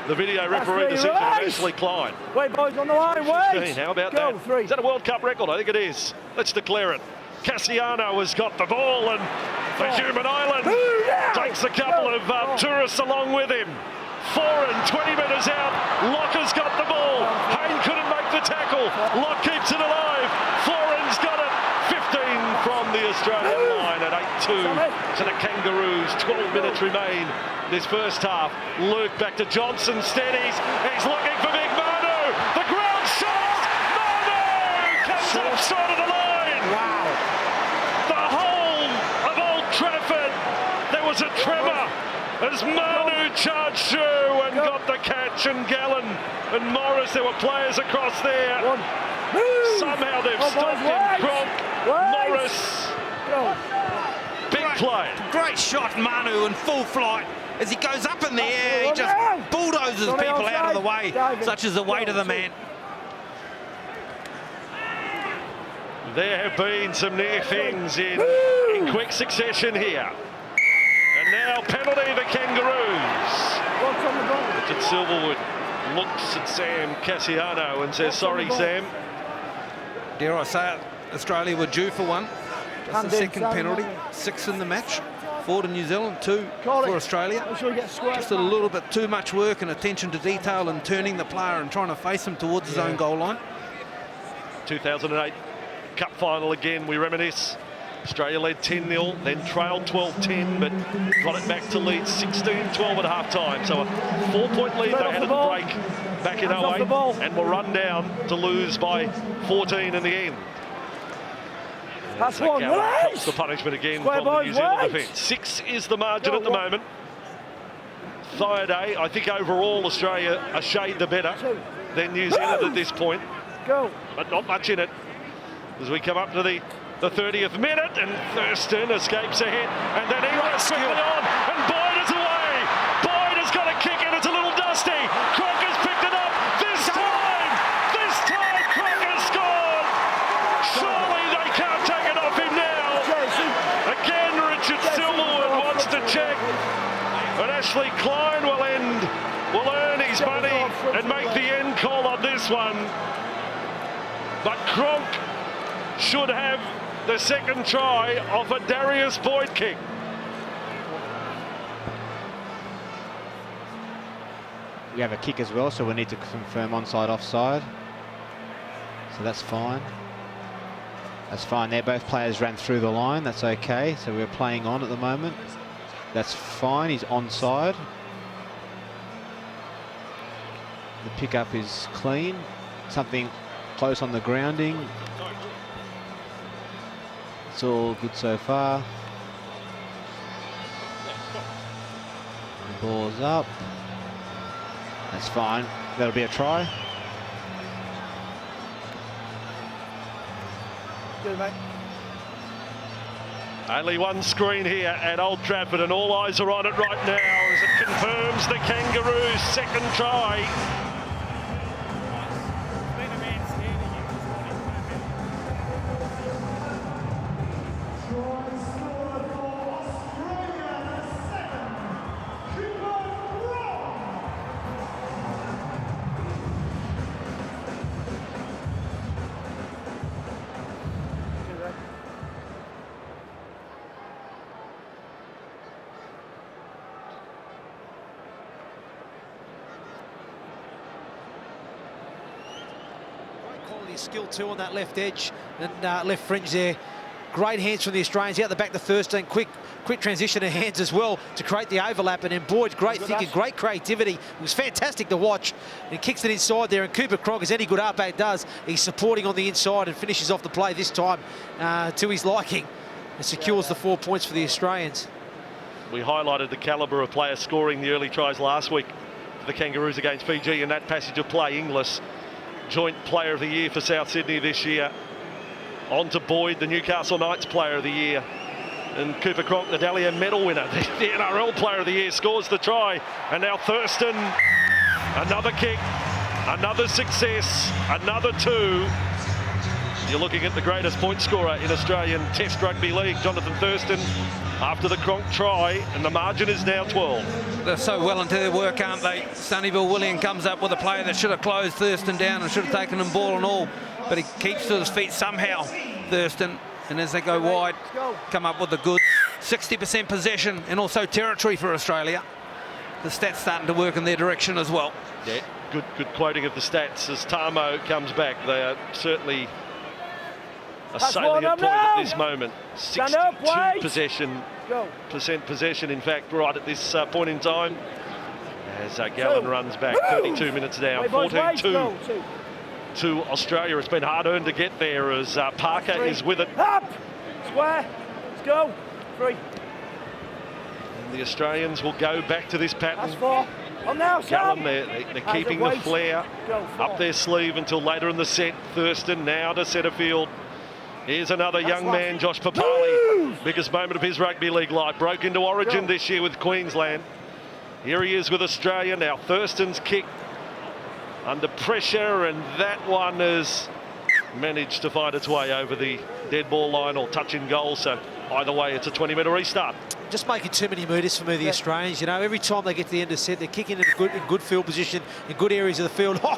The video referee decision of Ashley Klein. Wait, boys, on the line, wait. 15, how about that? Is that a World Cup record? I think it is. Let's declare it. Cassiano has got the ball, and the Human Island takes a couple of tourists along with him. 4 and 20 metres out. Locker's got the ball. Hayne couldn't make the tackle. Lock keeps it alive. Foran's got it. 15 from the Australian line at 8-2 to the Kangaroos. 12 minutes remain this first half. Luke back to Johnson. Steadies. He's looking for Big Manu. The ground shot. Manu comes up short of the line. Wow. The whole of Old Trafford. There was a tremor as Manu charged through and got the catch, and Gallen and Morris, there were players across there. Somehow they've stopped him. Cronk, Morris. Big play. Great shot, Manu, in full flight. As he goes up in the air, he just bulldozes people out of the way. Such is the weight of the man. There have been some near things in quick succession here. And now penalty the Kangaroos. Richard Silverwood looks at Sam Cassiano and says, sorry, Sam. Dare I say it, Australia were due for one. Just the second penalty, 6 in the match. 4 to New Zealand, 2 for Australia. Just a little bit too much work and attention to detail and turning the player and trying to face him towards his own goal line. 2008 Cup final again, we reminisce. Australia led 10-0, then trailed 12-10, but got it back to lead 16-12 at half-time. So a 4-point lead they had at the break back in 08 and were run down to lose by 14 in the end. That's one. That's the punishment again from the New Zealand defence. 6 is the margin at the moment. Thaiday, I think overall Australia a shade the better than New Zealand at this point. But not much in it as we come up to the 30th minute, and Thurston escapes ahead, and then he runs quickly on, and Boyd is away. Boyd has got a kick, and it's a little dusty. Cronk has picked it up. This time Cronk has scored. Surely they can't take it off him now. Again, Richard Silverwood wants to check, but Ashley Klein will earn his money and make the end call on this one. But Cronk should have the second try off a Darius Boyd kick. We have a kick as well, so we need to confirm onside, offside. So that's fine. That's fine there. Both players ran through the line. That's okay. So we're playing on at the moment. That's fine. He's onside. The pickup is clean. Something close on the grounding. It's all good so far. The ball's up. That's fine. That'll be a try. Good, mate. Only one screen here at Old Trafford, and all eyes are on it right now as it confirms the Kangaroos' second try. Plenty of skill too on that left edge and left fringe there. Great hands from the Australians out the back to Thurston. Quick transition of hands as well to create the overlap. And then Boyd's great thinking, great creativity. It was fantastic to watch. And he kicks it inside there. And Cooper Cronk, as any good halfback does, he's supporting on the inside and finishes off the play this time to his liking. And secures the 4 points for the Australians. We highlighted the calibre of players scoring the early tries last week for the Kangaroos against Fiji in that passage of play. Inglis, joint player of the year for South Sydney this year. On to Boyd, the Newcastle Knights player of the year. And Cooper Cronk, the Dahlia medal winner, the NRL player of the year, scores the try. And now Thurston, another kick, another success, another 2. You're looking at the greatest point scorer in Australian Test Rugby League, Jonathan Thurston, after the Cronk try, and the margin is now 12. They're so well into their work, aren't they? Sonny Bill William comes up with a play that should have closed Thurston down and should have taken him ball and all, but he keeps to his feet somehow, Thurston, and as they go wide, come up with a good 60% possession and also territory for Australia. The stats starting to work in their direction as well. Yeah, good quoting of the stats as Tamo comes back. They are certainly a salient point at this moment. 62% possession, in fact, right at this point in time. As Gallen runs back, 32 minutes down, 14-2 to Australia. It's been hard earned to get there as Parker is with it. Up! Square! Let's go! 3. And the Australians will go back to this pattern. That's 4. On now, Gallen, they're keeping the flair up their sleeve until later in the set. Thurston now to centre field. Here's another young man, Josh Papali. Biggest moment of his rugby league life. Broke into Origin this year with Queensland. Here he is with Australia. Now Thurston's kick under pressure, and that one has managed to find its way over the dead ball line or touch in goal. So either way, it's a 20-metre restart. Just making too many metres for me, the Australians. You know, every time they get to the end of the set, they're kicking in good field position, in good areas of the field. Oh,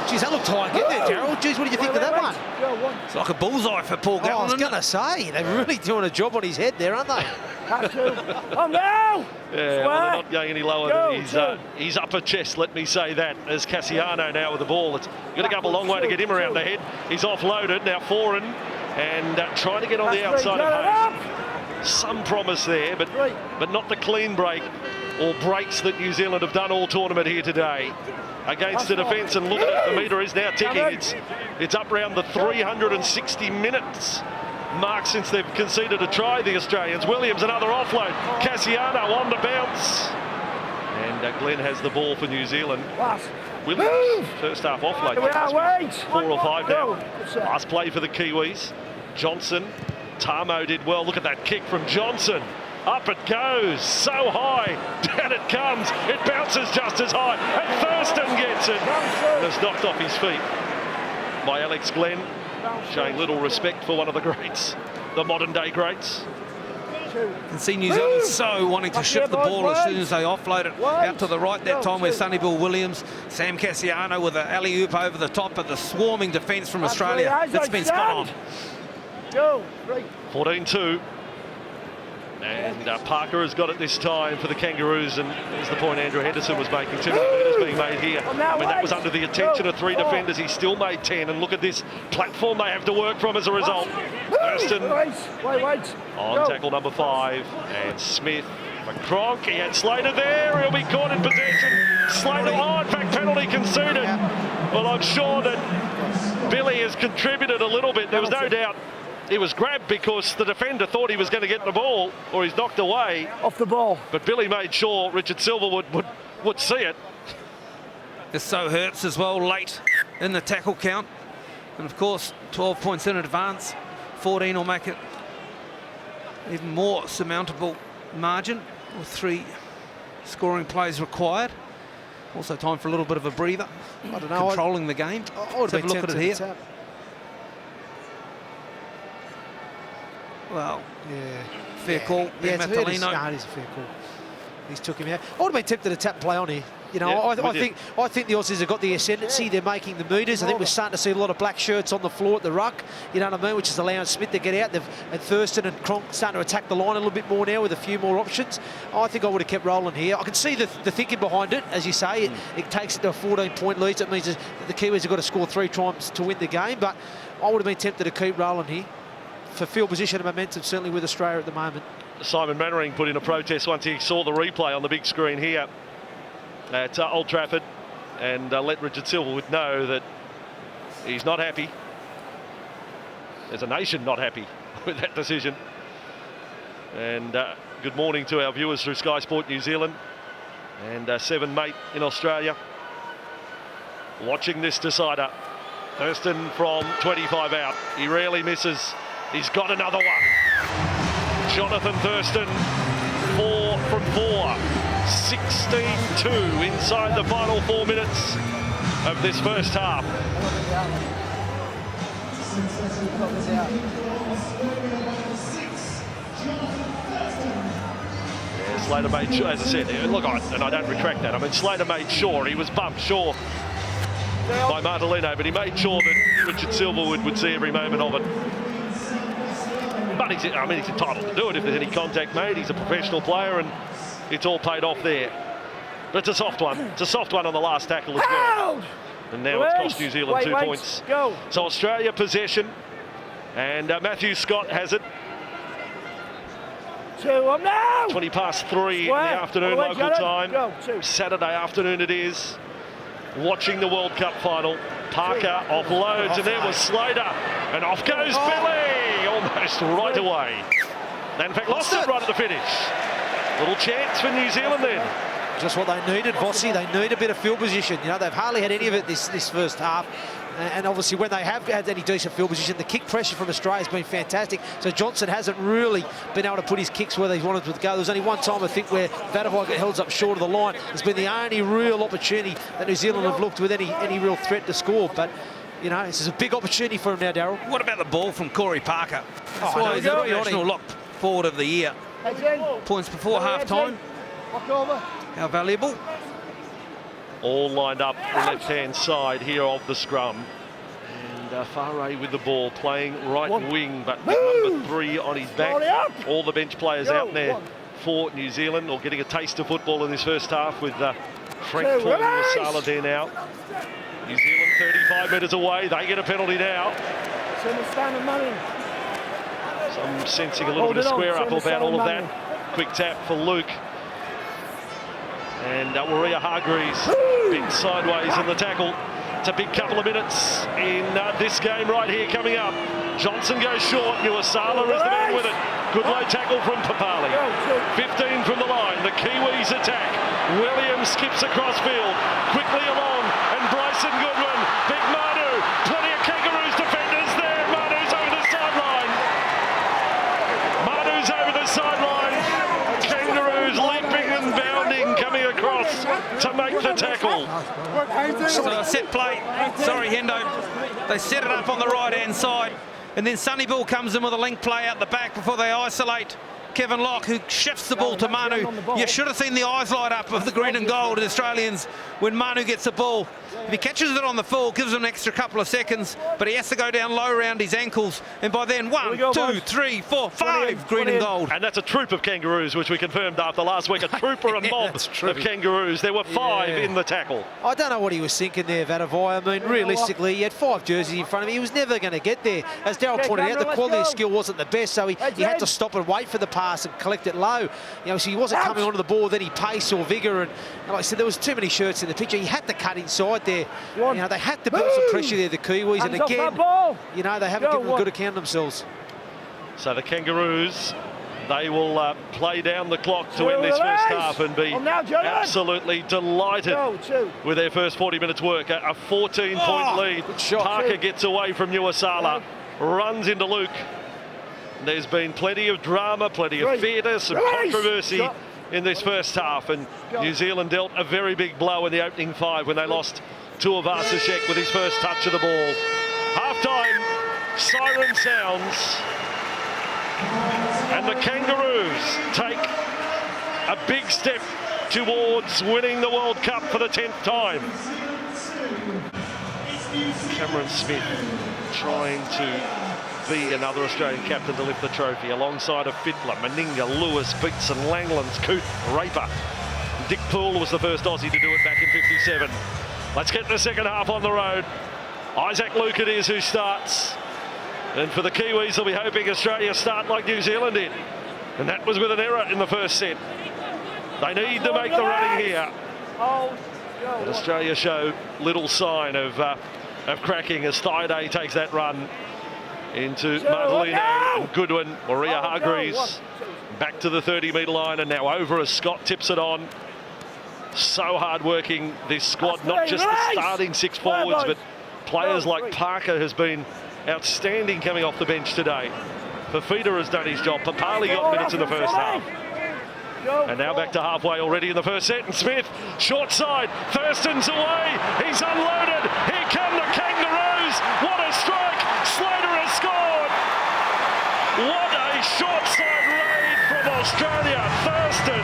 geez, that looked tight again there, Gerald. Geez, what did you think of that one? It's like a bullseye for Paul Gallen. I was going to say, they're really doing a job on his head there, aren't they? Oh, now! Yeah, well, they're not going any lower than his upper chest, let me say that, as Cassiano now with the ball. It's going to go up a long way to get him around the head. He's offloaded, now Foran, and trying to get on the outside of Hayes. Some promise there, but not the clean break or breaks that New Zealand have done all tournament here today against the defence. And look at it, the metre is now ticking. It's up around the 360 minutes mark since they've conceded a try, the Australians. Williams, another offload. Cassiano on the bounce. And Glenn has the ball for New Zealand. Williams, first half offload. 4 or 5 now. Last play for the Kiwis. Johnson. Tamo did well. Look at that kick from Johnson. Up it goes, so high, down it comes. It bounces just as high, and Thurston gets it. And it's knocked off his feet by Alex Glenn, showing little respect for one of the greats, the modern day greats. You can see New Zealand so wanting to shift the ball as soon as they offload it out to the right that time with Sonny Bill Williams. Sam Cassiano with an alley-oop over the top of the swarming defence from Australia. That's been spot on. 14-2. And Parker has got it this time for the Kangaroos, and there's the point Andrew Henderson was making. 2 metres being made here. I mean, that was under the attention of 3 defenders. He still made 10, and look at this platform they have to work from as a result. Thurston on tackle number 5, and Smith for Cronk. He had Slater there. He'll be caught in possession. Slater, in fact, penalty conceded. Well, I'm sure that Billy has contributed a little bit. There was no doubt. He was grabbed because the defender thought he was going to get the ball, or he's knocked away. Off the ball. But Billy made sure Richard Silver would see it. This so hurts as well late in the tackle count. And of course, 12 points in advance. 14 will make it even more surmountable margin, with 3 scoring plays required. Also time for a little bit of a breather. I don't know. Controlling the game. Let's have a look at it here. Well, fair call. Yeah, it is a fair call. He's took him out. I would have been tempted to tap play on here. You know, Yeah, I think the Aussies have got the ascendancy. They're making the meters. I think we're starting to see a lot of black shirts on the floor at the ruck. You know what I mean? Which is allowing Smith to get out. And Thurston and Cronk starting to attack the line a little bit more now with a few more options. I think I would have kept rolling here. I can see the thinking behind it, as you say. It takes it to a 14-point lead. So it means that the Kiwis have got to score 3 times to win the game. But I would have been tempted to keep rolling here for field position and momentum, certainly with Australia at the moment. Simon Mannering put in a protest once he saw the replay on the big screen here at Old Trafford, and let Richard Silverwood know that he's not happy. There's a nation not happy with that decision. And good morning to our viewers through Sky Sport New Zealand and 7 Mate in Australia. Watching this decider. Thurston from 25 out. He rarely misses. He's got another one. Jonathan Thurston, 4 from 4. 16-2 inside the final 4 minutes of this first half. Yeah, Slater made sure, as I said, look, and I don't retract that. I mean, Slater made sure, he was bumped, sure, by Martellino, but he made sure that Richard Silverwood would see every moment of it. But he's entitled to do it if there's any contact made. He's a professional player, and it's all paid off there. But it's a soft one. It's a soft one on the last tackle as well. And now it's cost New Zealand 2 points. Go. So Australia possession, and Matthew Scott has it. 2 up now. 20 past 3 in the afternoon local time. Go. 2. Saturday afternoon it is. Watching the World Cup final. Parker offloads, and there was Slater, and off goes Billy, almost right away. And in fact, lost it right at the finish. Little chance for New Zealand then. Just what they needed, Vossi. They need a bit of field position. You know, they've hardly had any of it this first half. And obviously, when they have had any decent field position, the kick pressure from Australia has been fantastic. So Johnson hasn't really been able to put his kicks where they wanted to go. There was only one time, I think, where Vadavai got held up short of the line. It's been the only real opportunity that New Zealand have looked with any real threat to score. But, you know, this is a big opportunity for them now, Darryl. What about the ball from Corey Parker? Oh, He's the national lock forward of the year. Points before half-time. How valuable. All lined up the left-hand side here of the scrum. And Faray with the ball, playing right wing, but with number 3 on his back. All the bench players out there for New Zealand, or getting a taste of football in this first half, with Frank Paul Sala there now. New Zealand 35 metres away. They get a penalty now. Some sensing a little bit of square up about all of that. Quick tap for Luke. And Waria Hargreaves bent sideways in the tackle. It's a big couple of minutes in this game right here coming up. Johnson goes short. Nuasala is the man with it. Good low tackle from Papali. 15 from the line. The Kiwis attack. Williams skips across field. Quickly along. And Bryson Goodwin. Big Manu. Plenty of Kangaroos defenders there. Manu's over the sideline. Manu's over the sideline. Kangaroos leaping and bounding, coming across to make the tackle. So a set play. Sorry, Hendo. They set it up on the right-hand side, and then Sonny Bill comes in with a link play out the back before they isolate Kevin Locke, who shifts the ball to Manu. You should have seen the eyes light up of the green and gold Australians when Manu gets the ball. If he catches it on the full, gives him an extra couple of seconds, but he has to go down low around his ankles, and by then 1, 2, 3, 4, 5 green and gold. And that's a troop of Kangaroos, which we confirmed after last week. A trooper, a mob of Kangaroos. There were 5 in the tackle. I don't know what he was thinking there, Vadavai. I mean, realistically, he had 5 jerseys in front of him. He was never going to get there. As Darryl pointed out, the quality of skill wasn't the best, so he had to stop and wait for the pass and collect it low. You know, so he wasn't coming onto the ball with any pace or vigour. And like I said, there was too many shirts in the picture. He had to cut inside there. You know, they had to build some pressure there, the Kiwis, and again, you know, they haven't given a good account of themselves. So the Kangaroos, they will play down the clock to end this first half and be absolutely delighted with their first 40 minutes work. A 14-point lead. Parker gets away from Nuasala, runs into Luke. There's been plenty of drama, plenty of theatre, some controversy in this first half, and New Zealand dealt a very big blow in the opening 5 when they lost Tuivasa-Sheck with his first touch of the ball. Half-time, siren sounds, and the Kangaroos take a big step towards winning the World Cup for the 10th time. Cameron Smith trying to be another Australian captain to lift the trophy alongside of Fittler, Meninga, Lewis, Beatson, Langlands, Coote, Raper. Dick Poole was the first Aussie to do it back in '57. Let's get the second half on the road. Isaac Luke it is who starts. And for the Kiwis, they'll be hoping Australia start like New Zealand did. And that was with an error in the first set. They need to make the running here. But Australia show little sign of cracking as Thaiday takes that run into Martelino and Goodwin. Maria Hargreaves back to the 30-metre line and now over as Scott tips it on. So hard-working, this squad, not just the starting 6 forwards, but players like Parker has been outstanding coming off the bench today. Fafita has done his job. Papali got minutes in the first half. And now back to halfway already in the first set. And Smith, short side. Thurston's away. He's unloaded. Here come the Kangaroos. What a strike. Slater has scored. What a short side raid from Australia. Thurston,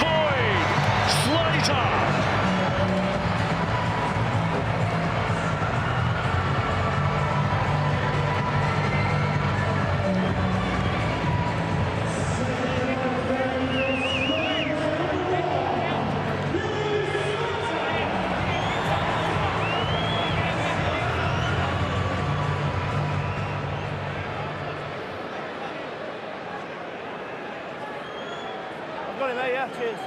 Boyd, Slater. Got him there, yeah, cheers.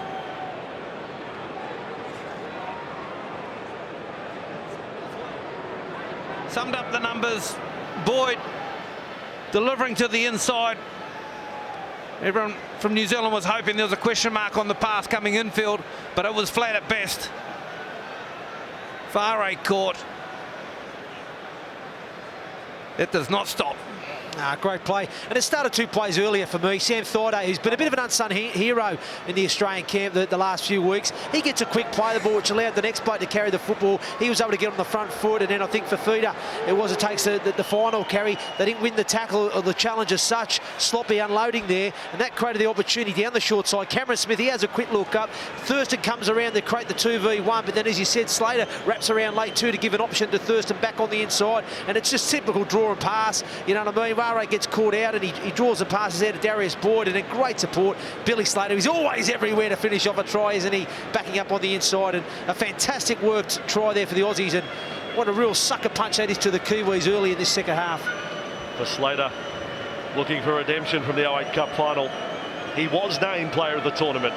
Summed up the numbers. Boyd delivering to the inside. Everyone from New Zealand was hoping there was a question mark on the pass coming infield, but it was flat at best. Far court. It does not stop. Great play. And it started 2 plays earlier for me. Sam Thaiday, who's been a bit of an unsung hero in the Australian camp the last few weeks. He gets a quick play the ball, which allowed the next bloke to carry the football. He was able to get on the front foot, and then I think Fafita, it takes the final carry. They didn't win the tackle or the challenge as such. Sloppy unloading there, and that created the opportunity down the short side. Cameron Smith, he has a quick look up. Thurston comes around to create the 2v1, but then, as you said, Slater wraps around late too to give an option to Thurston back on the inside, and it's just typical draw and pass. You know what I mean? Vare gets caught out and he draws the passes out to Darius Boyd, and then great support. Billy Slater, he's always everywhere to finish off a try, isn't he? Backing up on the inside, and a fantastic worked try there for the Aussies, and what a real sucker punch that is to the Kiwis early in this second half. For Slater, looking for redemption from the 08 Cup final. He was named player of the tournament,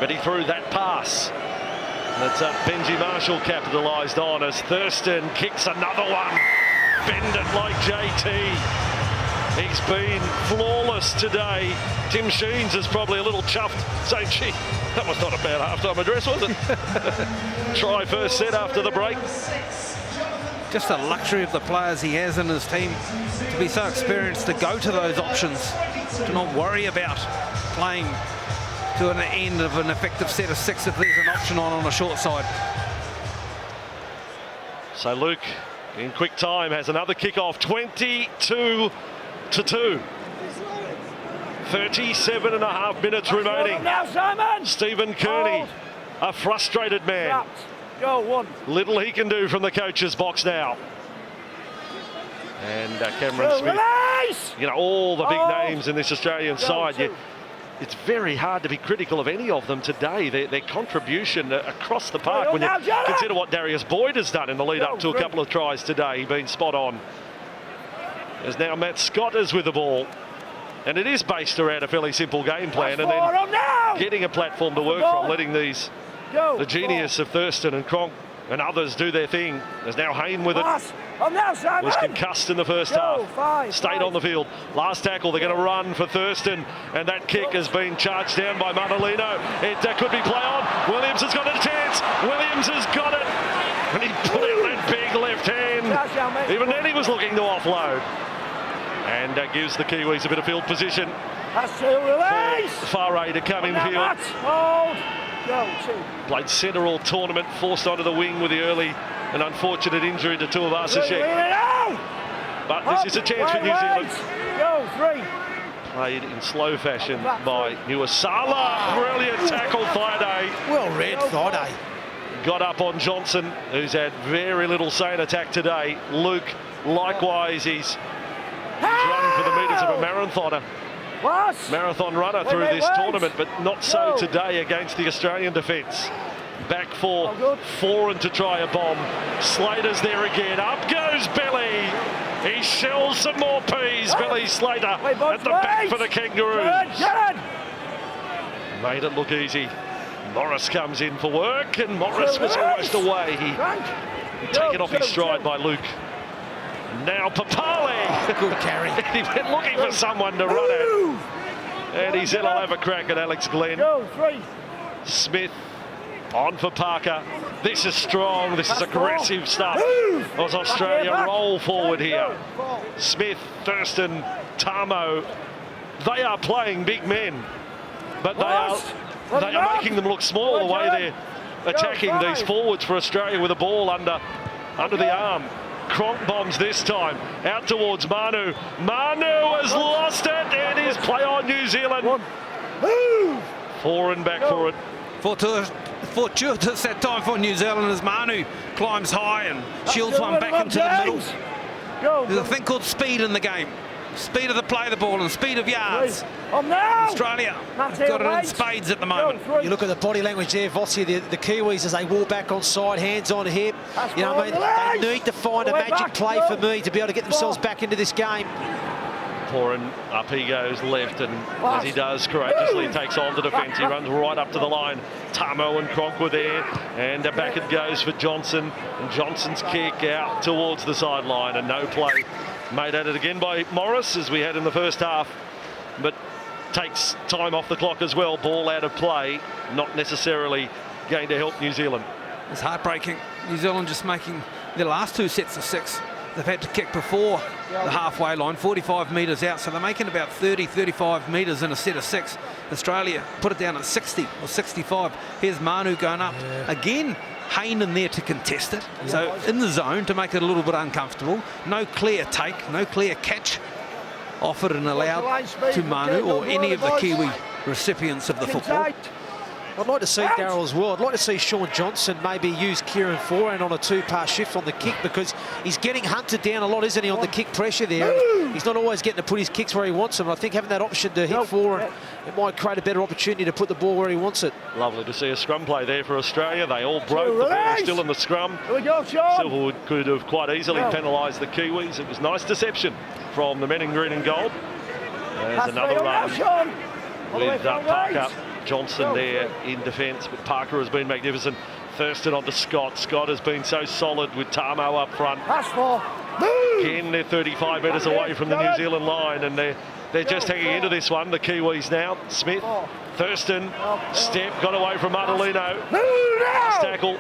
but he threw that pass. That's Benji Marshall capitalised on as Thurston kicks another one. Bend it like JT. He's been flawless today. Tim Sheens is probably a little chuffed, saying, gee, that was not a bad halftime address, was it? Try first set after the break. Just the luxury of the players he has in his team to be so experienced, to go to those options, to not worry about playing to an end of an effective set of 6 if there's an option on a short side. So Luke, in quick time, has another kick-off, 22-2. 37.5 minutes remaining. Now, Simon! Stephen Kearney, a frustrated man. Go, 1. Little he can do from the coach's box now. And Cameron Smith, you know, all the big names in this Australian side. It's very hard to be critical of any of them today. Their contribution across the park, when you consider what Darius Boyd has done in the lead up to a couple of tries today, been spot on. As now Matt Scott is with the ball. And it is based around a fairly simple game plan, and then getting a platform to work from, letting the genius of Thurston and Cronk and others do their thing. There's now Hayne with it. Was concussed in the first half. Stayed on the field. Last tackle, they're going to run for Thurston, and that kick has been charged down by Martelino. It could be play on. Williams has got a chance. Williams has got it. And he put out that big left hand. Even then he was looking to offload. And gives the Kiwis a bit of field position. That's to release. Fare to come in field. Played centre all tournament, forced onto the wing with the early and unfortunate injury to Tuivasa-Sheck. But this is a chance for New Zealand. Go, 3. Played in slow fashion by Nuasala. Brilliant tackle, Thaiday. Well read, Thaiday. Got up on Johnson, who's had very little say in attack today. Luke, likewise, he's running for the metres of a marathoner. Marathon runner through this tournament, but not so today against the Australian defence. Back for Foran to try a bomb. Slater's there again. Up goes Billy. He shells some more peas. Billy Slater at the back for the Kangaroos. Made it look easy. Morris comes in for work, and Morris was almost away. He taken off his stride by Luke. Now Papali. Good carry. He's been looking for someone to run at. And he said, I'll have a crack at Alex Glenn. Smith on for Parker. This is strong. This is aggressive stuff. As Australia roll forward here. Smith, Thurston, Tamo. They are playing big men. But they are making them look small the way they're attacking these forwards for Australia with a ball under the arm. Cronk bombs this time, out towards Manu. Manu has lost it, and his play on New Zealand. Foran back for it. Fortuitous that time for New Zealand as Manu climbs high and shields one back into the middle. There's a thing called speed in the game. Speed of the play of the ball and speed of yards. Australia have got it in spades at the moment. You look at the body language there, Vossi, the Kiwis as they walk back on side, hands on hip. You know what I mean? They need to find a magic play for me to be able to get themselves back into this game. Foran up he goes left, and as he does, courageously takes on the defence. He runs right up to the line. Tamo and Cronk were there, and back it goes for Johnson. And Johnson's kick out towards the sideline, and no play. Made at it again by Morris, as we had in the first half, but takes time off the clock as well. Ball out of play, not necessarily going to help New Zealand. It's heartbreaking. New Zealand just making their last 2 sets of 6. They've had to kick before the halfway line, 45 metres out, so they're making about 30, 35 metres in a set of 6. Australia put it down at 60 or 65. Here's Manu going up again. Hayne in there to contest it, so in the zone to make it a little bit uncomfortable. No clear take, no clear catch offered and allowed to Manu or any of the Kiwi recipients of the football. I'd like to see Darryl as well. I'd like to see Sean Johnson maybe use Kieran Foran on a 2-pass shift on the kick, because he's getting hunted down a lot, isn't he, on the kick pressure there. He's not always getting to put his kicks where he wants them. I think having that option to hit Foran, it might create a better opportunity to put the ball where he wants it. Lovely to see a scrum play there for Australia. They all broke. The ball was still in the scrum. Silverwood could have quite easily penalised the Kiwis. It was nice deception from the men in green and gold. There's another run with Parker. Johnson there in defence, but Parker has been magnificent. Thurston onto Scott. Scott has been so solid with Tamo up front. Again, they're 35 metres away from the New Zealand line, and they're just hanging into this one, the Kiwis now. Smith, Thurston, step, got away from Adelino. Tackle.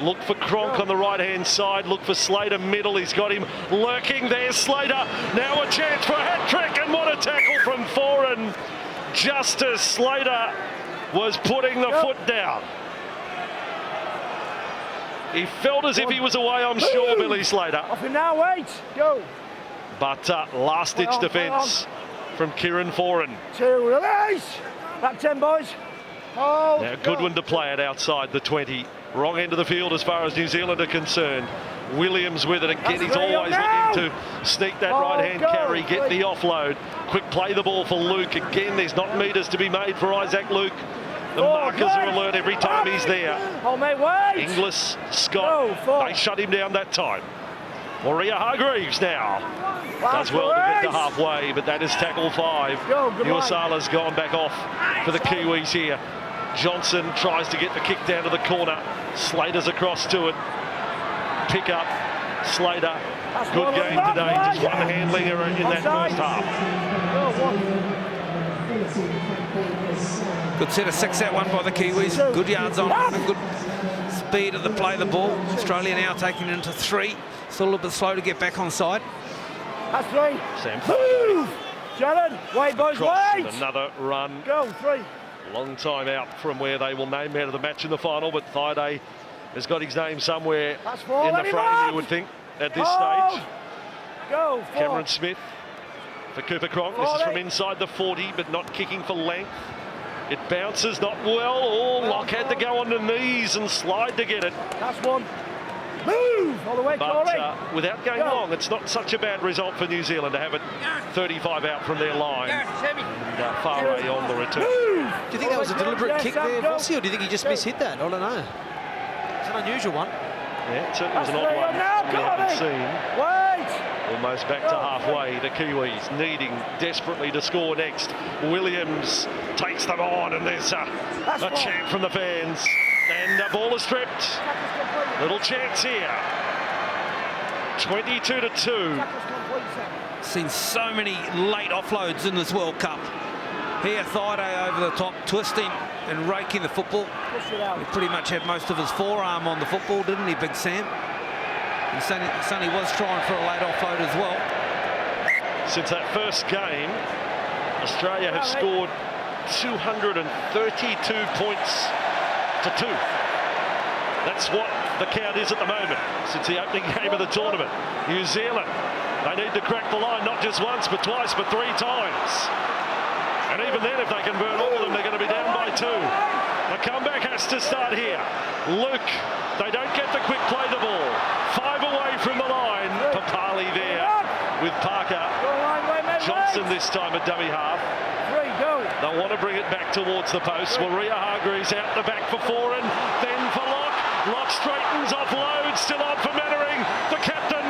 Look for Cronk on the right-hand side. Look for Slater middle. He's got him lurking there. Slater, now a chance for a hat-trick, and what a tackle from Foran. Just as Slater was putting the foot down. He felt as if he was away, I'm sure, Billy Slater. Off him now, wait, go. But last-ditch defence from Kieran Foran. 2, release. Back 10, boys. Now Goodwin to play it outside the 20. Wrong end of the field as far as New Zealand are concerned. Williams with it again. He's always looking to sneak that right-hand carry, get the offload. Quick play the ball for Luke. Again, there's not metres to be made for Isaac Luke. The markers are alert every time he's there. Inglis, Scott, they shut him down that time. Maria Hargreaves now does well to get to halfway, but that is tackle 5. Nuasala's gone back off for the Kiwis here. Johnson tries to get the kick down to the corner. Slater's across to it. Pick up, Slater. Good game today. Just one handling error in that first half. Good set of 6, that one by the Kiwis. Good yards on it and good speed of the play of the ball. Australia now taking it into 3. Still a little bit slow to get back on side. That's 3. Sam Jared, wait, boys, wait. Another run. Go, 3. Long time out from where they will name out of the match in the final, but Thaiday has got his name somewhere in the frame, you would think, at this stage. Go, Cameron Smith for Cooper Cronk. This is from inside the 40, but not kicking for length. It bounces not well. Oh, Locke had to go on the knees and slide to get it. That's one. Move all the way, But without going long, it's not such a bad result for New Zealand to have it 35 out from their line. And far away on the return. Do you think that was a deliberate kick there, Vossi, or do you think he just mishit that? I don't know. It's an unusual one. Yeah, it certainly was an odd one we haven't seen. Wait! Almost back to halfway, the Kiwis needing desperately to score next. Williams takes them on, and there's a chant from the fans. And the ball is stripped. Little chance here. 22-2. Seen so many late offloads in this World Cup. Here, Thaiday over the top, twisting and raking the football. He pretty much had most of his forearm on the football, didn't he, Big Sam? And Sonny was trying for a late offload as well. Since that first game, Australia have scored 232 points to 2. That's what the count is at the moment since the opening game of the tournament. New Zealand, they need to crack the line not just once, but twice, but 3 times. And even then, if they convert all of them, they're going to be down by 2. The comeback has to start here. Luke, they don't get the quick play the ball. 5 away from the line. Papali there with Parker. Johnson this time at dummy half. They'll want to bring it back towards the post. Waria Hargreaves out the back for Foran, then for Locke. Locke straightens, offload, still on for Mannering. The captain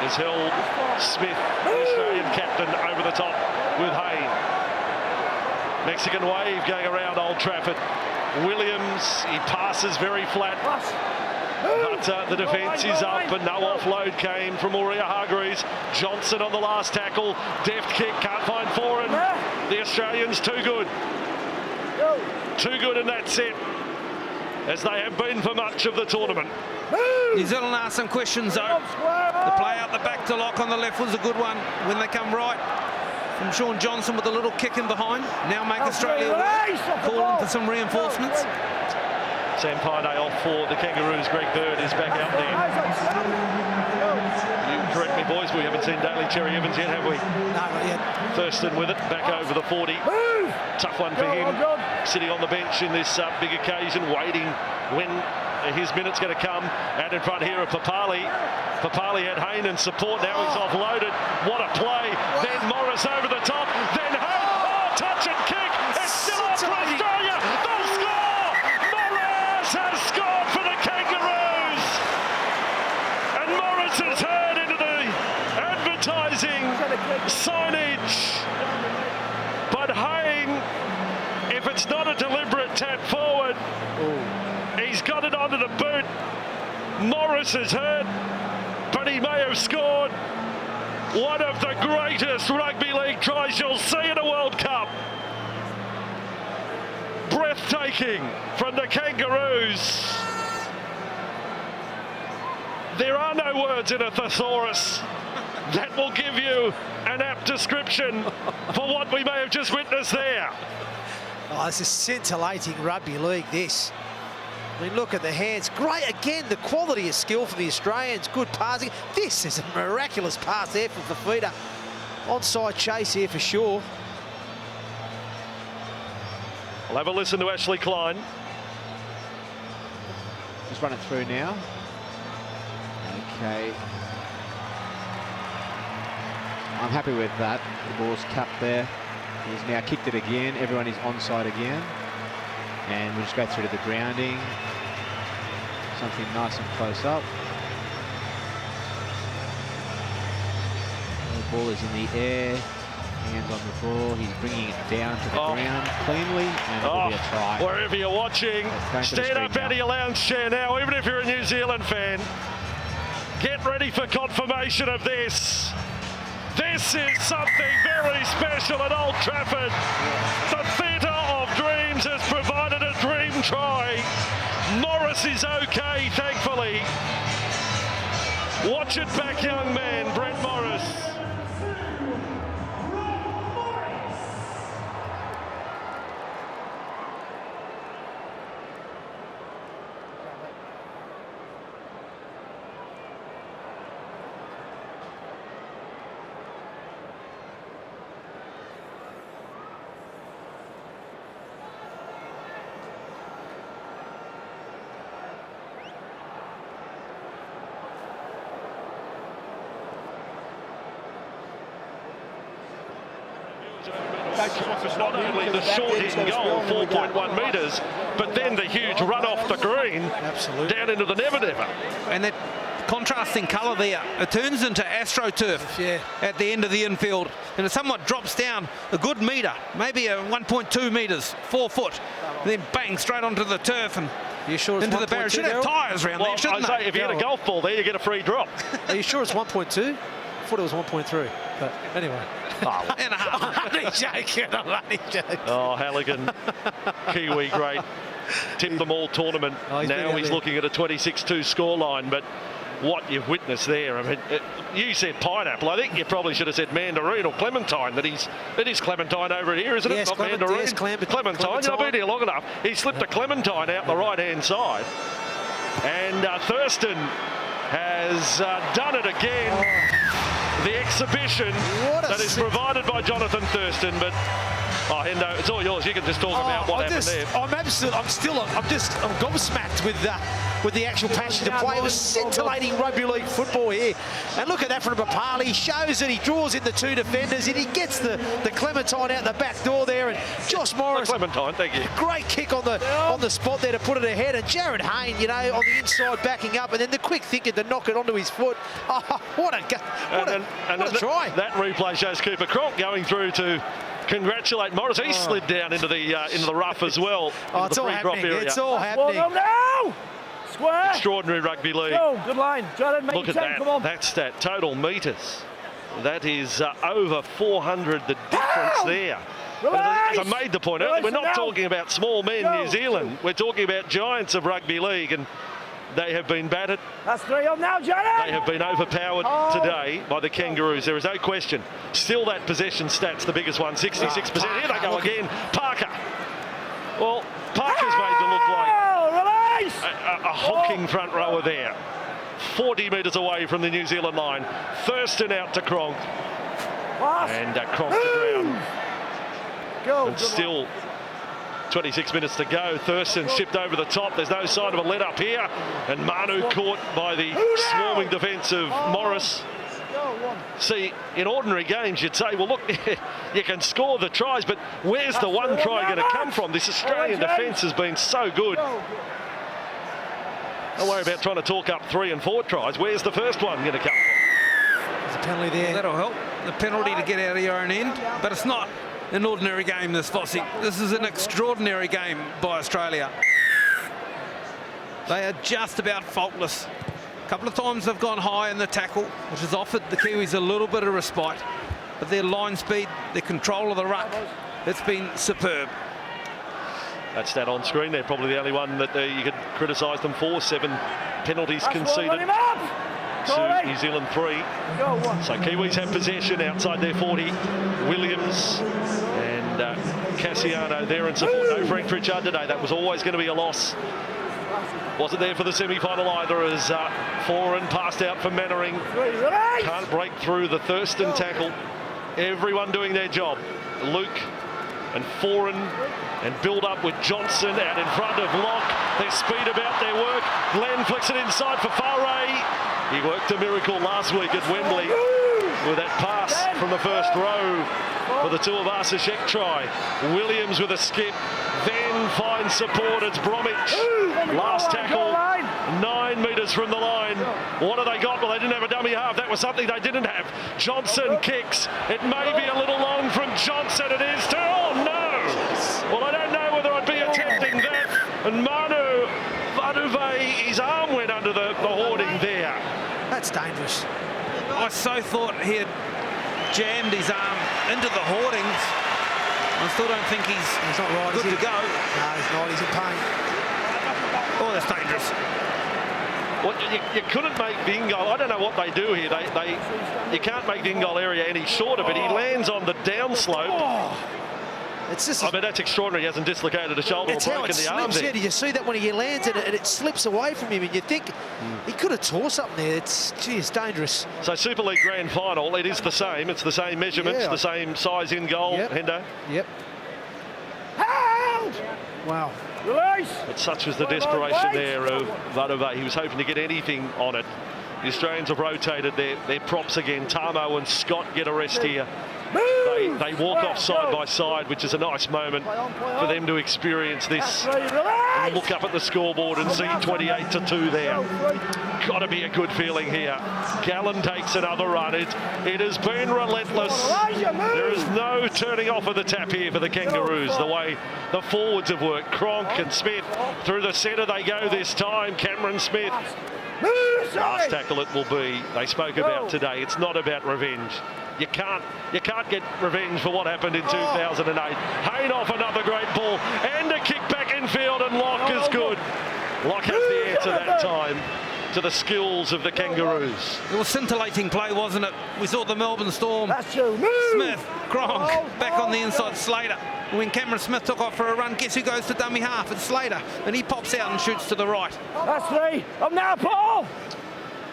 is held. Smith, the Australian captain, over the top with Hayne. Mexican wave going around Old Trafford. Williams, he passes very flat. But the defence is up, and no offload came from Waria Hargreaves. Johnson on the last tackle. Deft kick, can't find Foran. The Australians too good. Too good in that set, as they have been for much of the tournament. New Zealand asked some questions though. The play out the back to Locke on the left was a good one. When they come right from Sean Johnson with a little kick in behind. Now make Australia calling for some reinforcements. Sam Pine off for the Kangaroos. Greg Bird is back out there. You correct me, boys, we haven't seen Daly Cherry Evans yet, have we? No, not yet. Thurston with it, back over the 40. Tough one for him, sitting on the bench in this big occasion, waiting when his minute's going to come. Out in front here of Papali. Papali had Hayne in support, now he's offloaded. What a play. Then Morris over the top, then Hayne. Oh, touch and kick. It's still on for Australia. They'll score. Morris has scored for the Kangaroos. And Morris has heard into the advertising signage. But Hayne, if it's not a deliberate tap forward, he's got it onto the boot. Morris is hurt, but he may have scored one of the greatest rugby league tries you'll see in a World Cup. Breathtaking from the Kangaroos. There are no words in a thesaurus that will give you an apt description for what we may have just witnessed there. Oh, this is scintillating rugby league, this. I mean, look at the hands. Great, again, the quality of skill for the Australians. Good passing. This is a miraculous pass there from Fafita. Onside chase here for sure. We'll have a listen to Ashley Klein. Just run it through now. Okay. I'm happy with that. The ball's capped there. He's now kicked it again. Everyone is onside again. And we'll just go through to the grounding. Something nice and close up. The ball is in the air. Hands on the ball. He's bringing it down to the ground cleanly, and it will be a try. Wherever you're watching, stand up out of your lounge chair now, even if you're a New Zealand fan. Get ready for confirmation of this. This is something very special at Old Trafford. The Theatre of Dreams has provided a dream try. Morris is okay, thankfully. Watch it back, young man, Brett Morris. not only the short in goal, 4.1 metres, but then the huge run off the green, down into the never-never. And that contrasting colour there, it turns into AstroTurf at the end of the infield, and it somewhat drops down a good metre, maybe a 1.2 metres, 4 foot, and then bang, straight onto the turf and into the barrier. Should have tyres around there, shouldn't I say, they? if you hit a golf ball there, you get a free drop. Are you sure it's 1.2? I thought it was 1.3, but anyway. And a half. I'm joking. Oh, Halligan, Kiwi, great. Tipped them all tournament. Now he's looking at a 26-2 scoreline, but what you've witnessed there, I mean, you said pineapple. I think you probably should have said mandarin or clementine. It is clementine over here, isn't it? Not mandarin. Yes, Clementine. I've been here long enough. He slipped a clementine out the right-hand side. And Thurston has done it again. The exhibition that is provided by Jonathan Thurston, but Hendo, it's all yours. You can just talk about what happened there. I'm gobsmacked with the actual passion to play. It was scintillating rugby league football here. And look at that from Papali. He shows that he draws in the two defenders and he gets the Clementine out the back door there. And Josh Morris, Clementine, thank you. Great kick on the spot there to put it ahead. And Jared Hayne, you know, on the inside backing up, and then the quick thinking to knock it onto his foot. Oh, what a try! That replay shows Cooper Cronk going through to congratulate Morris. He slid down into the rough as well. It's all happening. It's all happening. Well, now! Square! Extraordinary rugby league. Go, good line. Jordan, make Look at 10, that. come on. That's that total metres. That is over 400, the difference there. As I made the point earlier, we're not talking about small men, New Zealand. We're talking about giants of rugby league, and they have been battered. That's 3 up now, Jordan. They have been overpowered today by the Kangaroos. There is no question. Still that possession stat's the biggest one, 66%. Here they go again. Parker. Well, Parker's made to look like a honking front rower there. 40 metres away from the New Zealand line. Thurston out to Cronk. And Cronk to ground. And still 26 minutes to go. Thurston shipped over the top. There's no sign of a let up here. And Manu caught by the swarming defence of Morris. See, in ordinary games, you'd say, well, look, you can score the tries, but where's the one try going to come from? This Australian defence has been so good. Don't worry about trying to talk up 3 and 4 tries. Where's the first one going to come from? There's a penalty there. That'll help. The penalty to get out of your own end, but it's not an ordinary game, this Fossey. This is an extraordinary game by Australia. They are just about faultless. A couple of times they've gone high in the tackle, which has offered the Kiwis a little bit of respite. But their line speed, their control of the ruck, it's been superb. That's that on screen. They're probably the only one that you could criticise them for. 7 penalties conceded to New Zealand 3. So Kiwis have possession outside their 40. Williams and Cassiano there in support. No Frank Pritchard today. That was always going to be a loss. Wasn't there for the semi-final either, as Foran passed out for Mannering. Can't break through the Thurston tackle. Everyone doing their job. Luke and Foran and build up with Johnson out in front of Locke. Their speed about their work. Glenn flicks it inside for Faray. He worked a miracle last week at Wembley with that pass from the first row for the Tuivasa-Sheck try. Williams with a skip, then finds support. It's Bromwich. Last tackle, 9 metres from the line. What have they got? Well, they didn't have a dummy half. That was something they didn't have. Johnson kicks. It may be a little long from Johnson. It is too. Oh, no! Well, I don't know whether I'd be attempting that. And Manu Vaduve, his arm went under the hoarding there. That's dangerous. I so thought he had jammed his arm into the hoardings. I still don't think he's not right, good to go. No, he's not. He's in pain. Oh, that's dangerous. Well, you couldn't make the in-goal. I don't know what they do here. You can't make the in-goal area any shorter, but he lands on the downslope. It's just, I mean, that's extraordinary. He hasn't dislocated a shoulder or broken the arm there. Did you see that when he lands and it slips away from him, and you think he could have tore something there. It's dangerous. So Super League Grand Final, it is the same. It's the same measurements, the same size in goal, Hendo. Yep. Wow. Release. But such was the desperation there of Vaduve. He was hoping to get anything on it. The Australians have rotated their props again. Tamo and Scott get a rest here. They walk off side by side, which is a nice moment for them to experience this. And look up at the scoreboard and see 28-2 there. Got to be a good feeling here. Gallen takes another run. It has been relentless. There is no turning off of the tap here for the Kangaroos. The way the forwards have worked. Cronk and Smith through the centre they go this time. Cameron Smith. Last tackle it will be. They spoke about today. It's not about revenge. You can't get revenge for what happened in 2008. Hayne off another great ball and a kick back in field, and Locke is good. Locke has the answer that time to the skills of the Kangaroos. It was scintillating play, wasn't it? We saw the Melbourne Storm. Smith, Cronk, back on the inside, Slater. When Cameron Smith took off for a run, guess who goes to dummy half? It's Slater, and he pops out and shoots to the right. That's 3. Up now, Paul.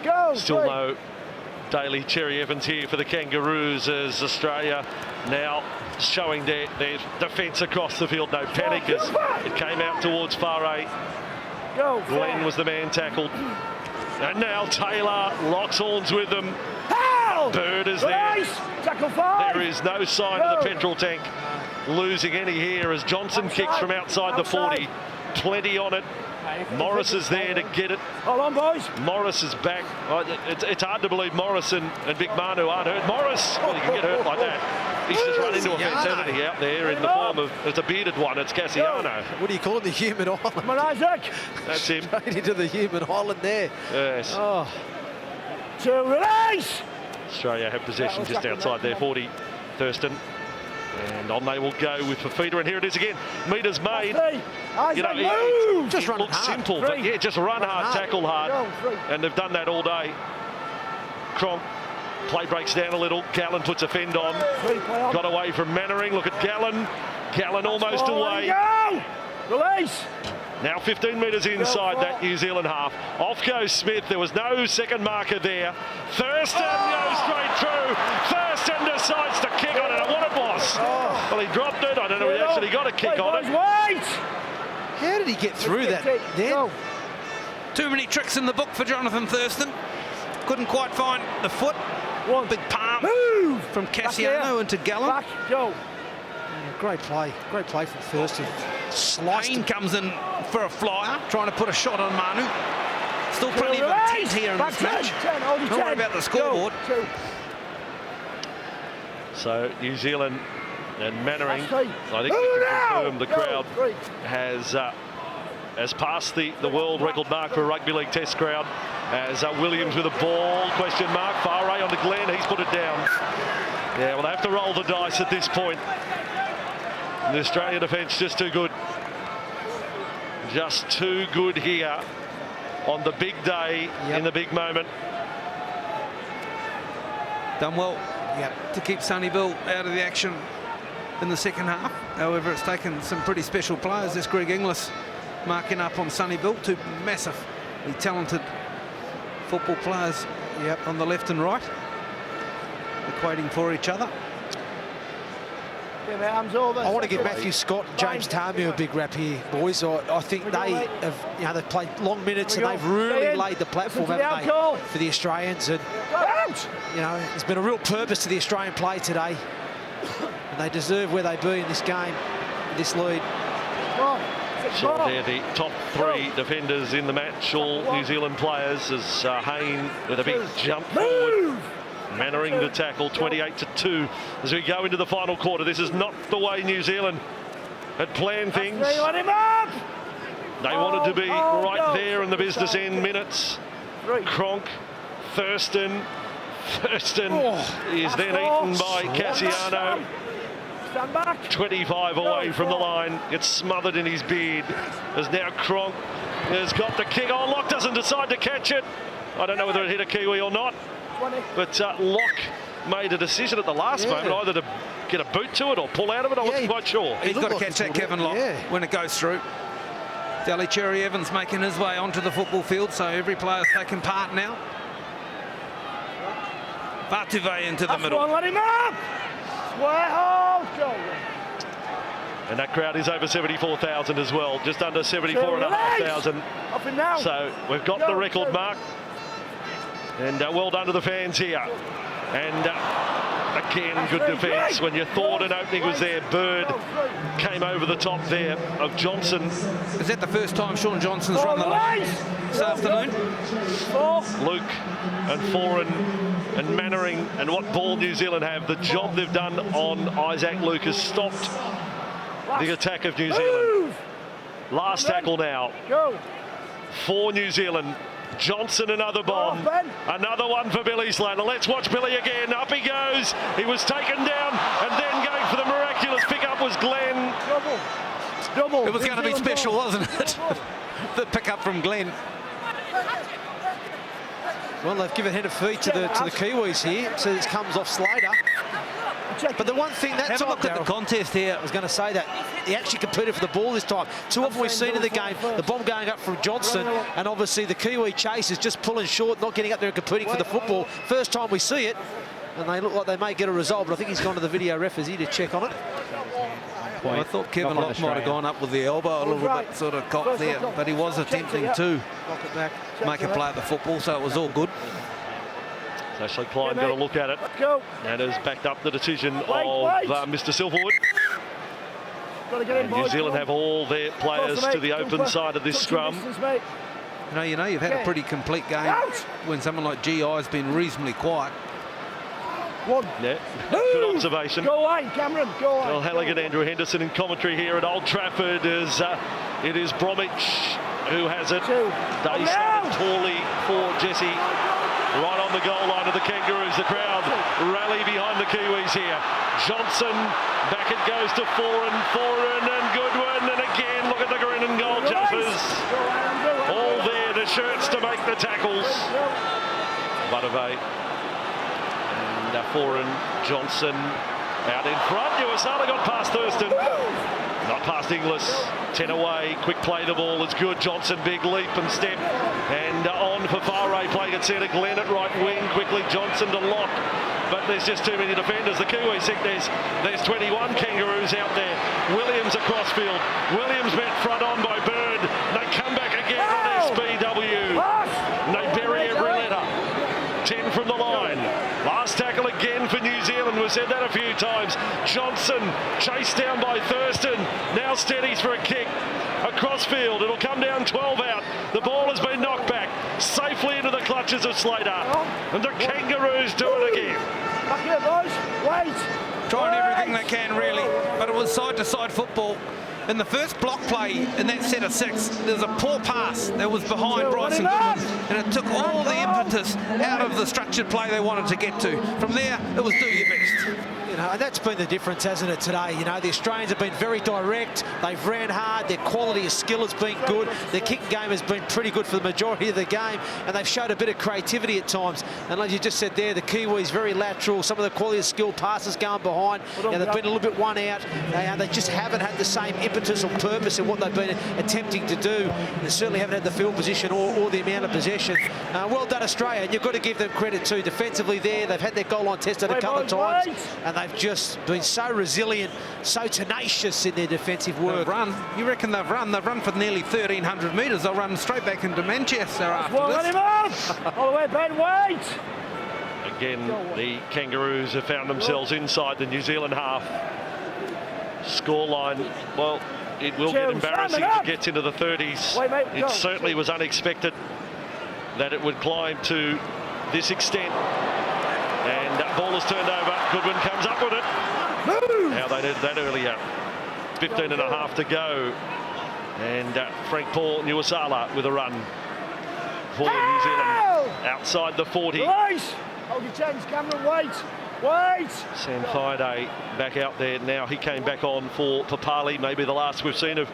Go. Still no Daly Cherry Evans here for the Kangaroos, as Australia now showing their defence across the field. No panic as it came out towards far 8. Glenn was the man tackled. And now Taylor locks horns with them. Bird is there. There is no sign of the petrol tank losing any here as Johnson kicks from outside the 40. Plenty on it. Morris is there to get it. Hold on, boys. Morris is back. It's hard to believe Morris and Big Manu aren't hurt. Morris, well, you can get hurt like that. He's just run into a fence out there in the form of, it's a bearded one, it's Cassiano. What do you call it, the human island? Come on, Isaac. That's him. Straight into the human island there. Yes. Oh. 2, release. Australia have possession just outside their 40. Thurston. And on they will go with Fafita, and here it is again. Meters made. You know, it just run looks hard. simple, but yeah, just run hard, tackle hard, and they've done that all day. Cronk, play breaks down a little. Gallen puts a fend on. Got away from Mannering. Look at Gallen. Gallen almost away. Release. Now 15 metres inside that New Zealand half. Off goes Smith. There was no second marker there. Thurston goes straight through. Thurston decides to kick on it. What it was? Well, he dropped it. I don't know if he actually got a kick on it. How did he get through that then? Too many tricks in the book for Jonathan Thurston. Couldn't quite find the foot. One big palm from Cassiano into Gallen. Back, go. Great play from Thurston. Hayne comes in for a flyer, trying to put a shot on Manu. Still plenty of intent here in this match. Don't worry about the scoreboard. So New Zealand and Mannering, I think we can confirm the crowd has passed the world record mark for a rugby league test crowd. As Williams with a ball, question mark, far away on to Glenn, he's put it down. Yeah, well, they have to roll the dice at this point. The Australian defence just too good. Just too good here on the big day, in the big moment. Done well to keep Sonny Bill out of the action in the second half. However, it's taken some pretty special players. There's Greg Inglis marking up on Sonny Bill. Two massively talented football players on the left and right, equating for each other. I want to give Matthew Scott and James Tamu a big rap here, boys. I think they have, they've played long minutes and they've really laid the platform, haven't they, for the Australians. And there's been a real purpose to the Australian play today, and they deserve where they be in this game, in this lead. So they're the top 3 defenders in the match, all New Zealand players, as Hayne with a big jump forward. Mannering to tackle, 28-2 as we go into the final quarter. This is not the way New Zealand had planned things. They wanted to be right there in the business end minutes. Cronk, Thurston is then eaten by Cassiano. 25 away from the line, gets smothered in his beard. As now Cronk has got the kick. Locke doesn't decide to catch it. I don't know whether it hit a Kiwi or not. But Locke made a decision at the last moment either to get a boot to it or pull out of it. I wasn't quite sure. He's got to catch that, Kevin Locke, when it goes through. Daly Cherry Evans making his way onto the football field, so every player's taking part now. Vatuve into the middle. Let him up! And that crowd is over 74,000 as well, just under 74,500. So we've got the record mark. And well done to the fans here. And Again, good defence. When you thought an opening was there, Bird came over the top there of Johnson. Is that the first time Sean Johnson's run the line this afternoon? Luke and Foran and Mannering, and what ball New Zealand have, the job they've done on Isaac Luke has stopped the attack of New Zealand. Last tackle now for New Zealand. Johnson, another bomb. Another one for Billy Slater. Let's watch Billy again. Up he goes. He was taken down and then going for the miraculous pickup was Glenn. Double. It was going to be special, wasn't it? The pickup from Glenn. Well, they've given head of feet to the Kiwis here, so this comes off Slater. But the one thing that Have a look at the contest here. I was going to say that he actually competed for the ball this time. Too often we've seen in the game the bomb going up from Johnson, and obviously the Kiwi chase is just pulling short, not getting up there and competing for the football. First time we see it, and they look like they may get a result, but I think he's gone to the video referees here to check on it. Well, I thought Kevin Locke might have gone up with the elbow a little bit, sort of cocked there, but he was attempting to make a play at the football, so it was all good. So Ashley Klein got a look at it and has backed up the decision of Mr. Silverwood. And New Zealand have all their players to the open side of this scrum. You know, you've had a pretty complete game when someone like GI has been reasonably quiet. Yeah, good observation. Go away, Cameron, go away. Well, Halligan, Andrew Henderson in commentary here at Old Trafford. As it is Bromwich who has it. Day started tallly for Jesse. Right on the goal line of the Kangaroos. The crowd rally behind the Kiwis here. Johnson, back it goes to Foran and Goodwin. And again, look at the green and gold jumpers. All there, the shirts to make the tackles. Buttervate. And Foran, Johnson out in front. Uwasala got past Thurston. Not past Inglis. 10 away. Quick play the ball. It's good. Johnson, big leap and step. And on for Farray playing at centre. Glenn at right wing. Quickly Johnson to lock. But there's just too many defenders. The Kiwis think there's 21 Kangaroos out there. Williams across field. Williams met front on by Bird. They come back again on SBW. They bury every letter. 10 from the line. Last tackle again for New Zealand. We've said that a few times. Johnson chased down by Thurston. Now steadies for a kick. Across field. It'll come down 12 out. The ball has been knocked back safely into the clutches of Slater. And the Kangaroos do it again. Back here, boys. Wait. Trying everything they can, really. But it was side-to-side football. In the first block play in that set of 6, there was a poor pass that was behind Bryson Goodwin, and it took all the impetus out of the structured play they wanted to get to. From there, it was do your best. You know, and that's been the difference, hasn't it, today? You know, the Australians have been very direct. They've ran hard. Their quality of skill has been good. Their kicking game has been pretty good for the majority of the game, and they've showed a bit of creativity at times. And like you just said there, the Kiwis very lateral. Some of the quality of skill passes going behind. You know, they've been a little bit one out. They just haven't had the same impetus or purpose in what they've been attempting to do. They certainly haven't had the field position or the amount of possession. Well done, Australia. And you've got to give them credit too. Defensively there, they've had their goal line tested a couple of times, and they've just been so resilient, so tenacious in their defensive work. They've run. You reckon they've run? They've run for nearly 1,300 metres. They'll run straight back into Manchester after this. Let him off! All the way, Ben, wait! Again, the Kangaroos have found themselves inside the New Zealand half. Scoreline, well, it will get embarrassing if it gets into the 30s. It certainly was unexpected that it would climb to this extent. And that ball is turned over. Goodwin comes up with it. Now they did that earlier. 15 and a half to go. And Frank Paul Nuwasala with a run for New Zealand. Outside the 40. Hold your chance, Cameron, wait! Sam Thaiday back out there now. He came back on for Papali. Maybe the last we've seen of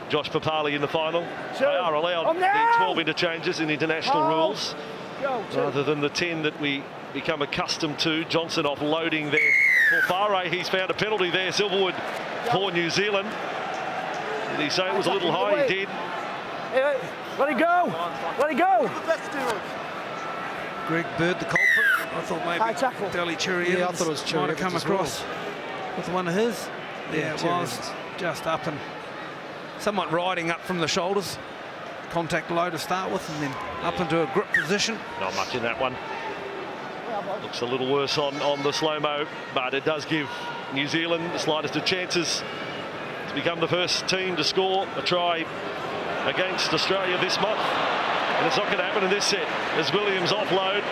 Josh Papali in the final. They are allowed the 12 interchanges in international rules, rather than the 10 that we become accustomed to. Johnson offloading there for Farray. He's found a penalty there, Silverwood, for New Zealand. Did he say it was a little high? He did. Let it go! Let it go! Greg Bird, the culprit. I thought maybe Deli Cherry I thought it was Cherry might have come across with one of his. Yeah, it was just up and somewhat riding up from the shoulders. Contact low to start with, and then up into a grip position. Not much in that one. Looks a little worse on the slow-mo, but it does give New Zealand the slightest of chances to become the first team to score a try against Australia this month. And it's not going to happen in this set as Williams offload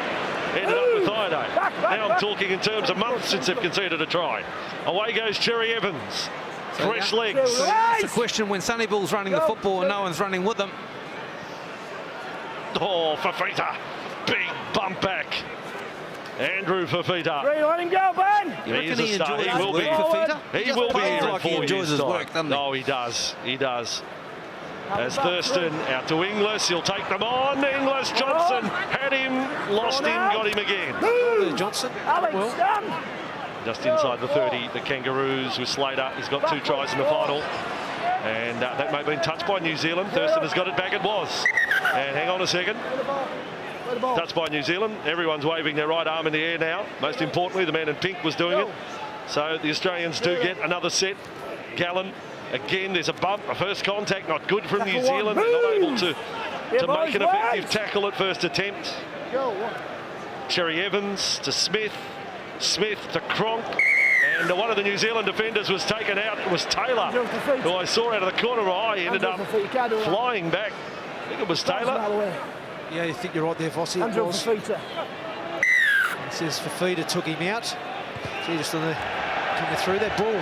ended up with Thaiday. Now I'm talking in terms of months since they've conceded a try. Away goes Cherry Evans. Fresh legs. So that's the question when Sonny Bill's running the football and no one's running with them. Oh, Fafita. Big bump back. Andrew Fafita. Let him go, Ben. You reckon he enjoys He his will work, be. Fafita? He will be here like in he 4 enjoys years' his time. work, doesn't he? No, he does. He does. As Thurston out to Inglis, he'll take them on. Inglis, Johnson had him, lost him, got him again. Johnson. Alex, stand. Just inside the 30, the Kangaroos with Slater. He's got 2 tries in the final. And that may have been touched by New Zealand. Thurston has got it back. It was. And hang on a second. Touched by New Zealand. Everyone's waving their right arm in the air now. Most importantly, the man in pink was doing it. So the Australians do get another set. Gallen. Again, there's a bump, a first contact, not good from New Zealand. They're not able to make an effective tackle at first attempt. Cherry Evans to Smith, Smith to Cronk, and one of the New Zealand defenders was taken out. It was Taylor, who I saw out of the corner of my eye. He ended up flying back. I think it was Taylor. Yeah, you think you're right there, Vossi. It was. It says Fafita took him out. So he just coming through that ball.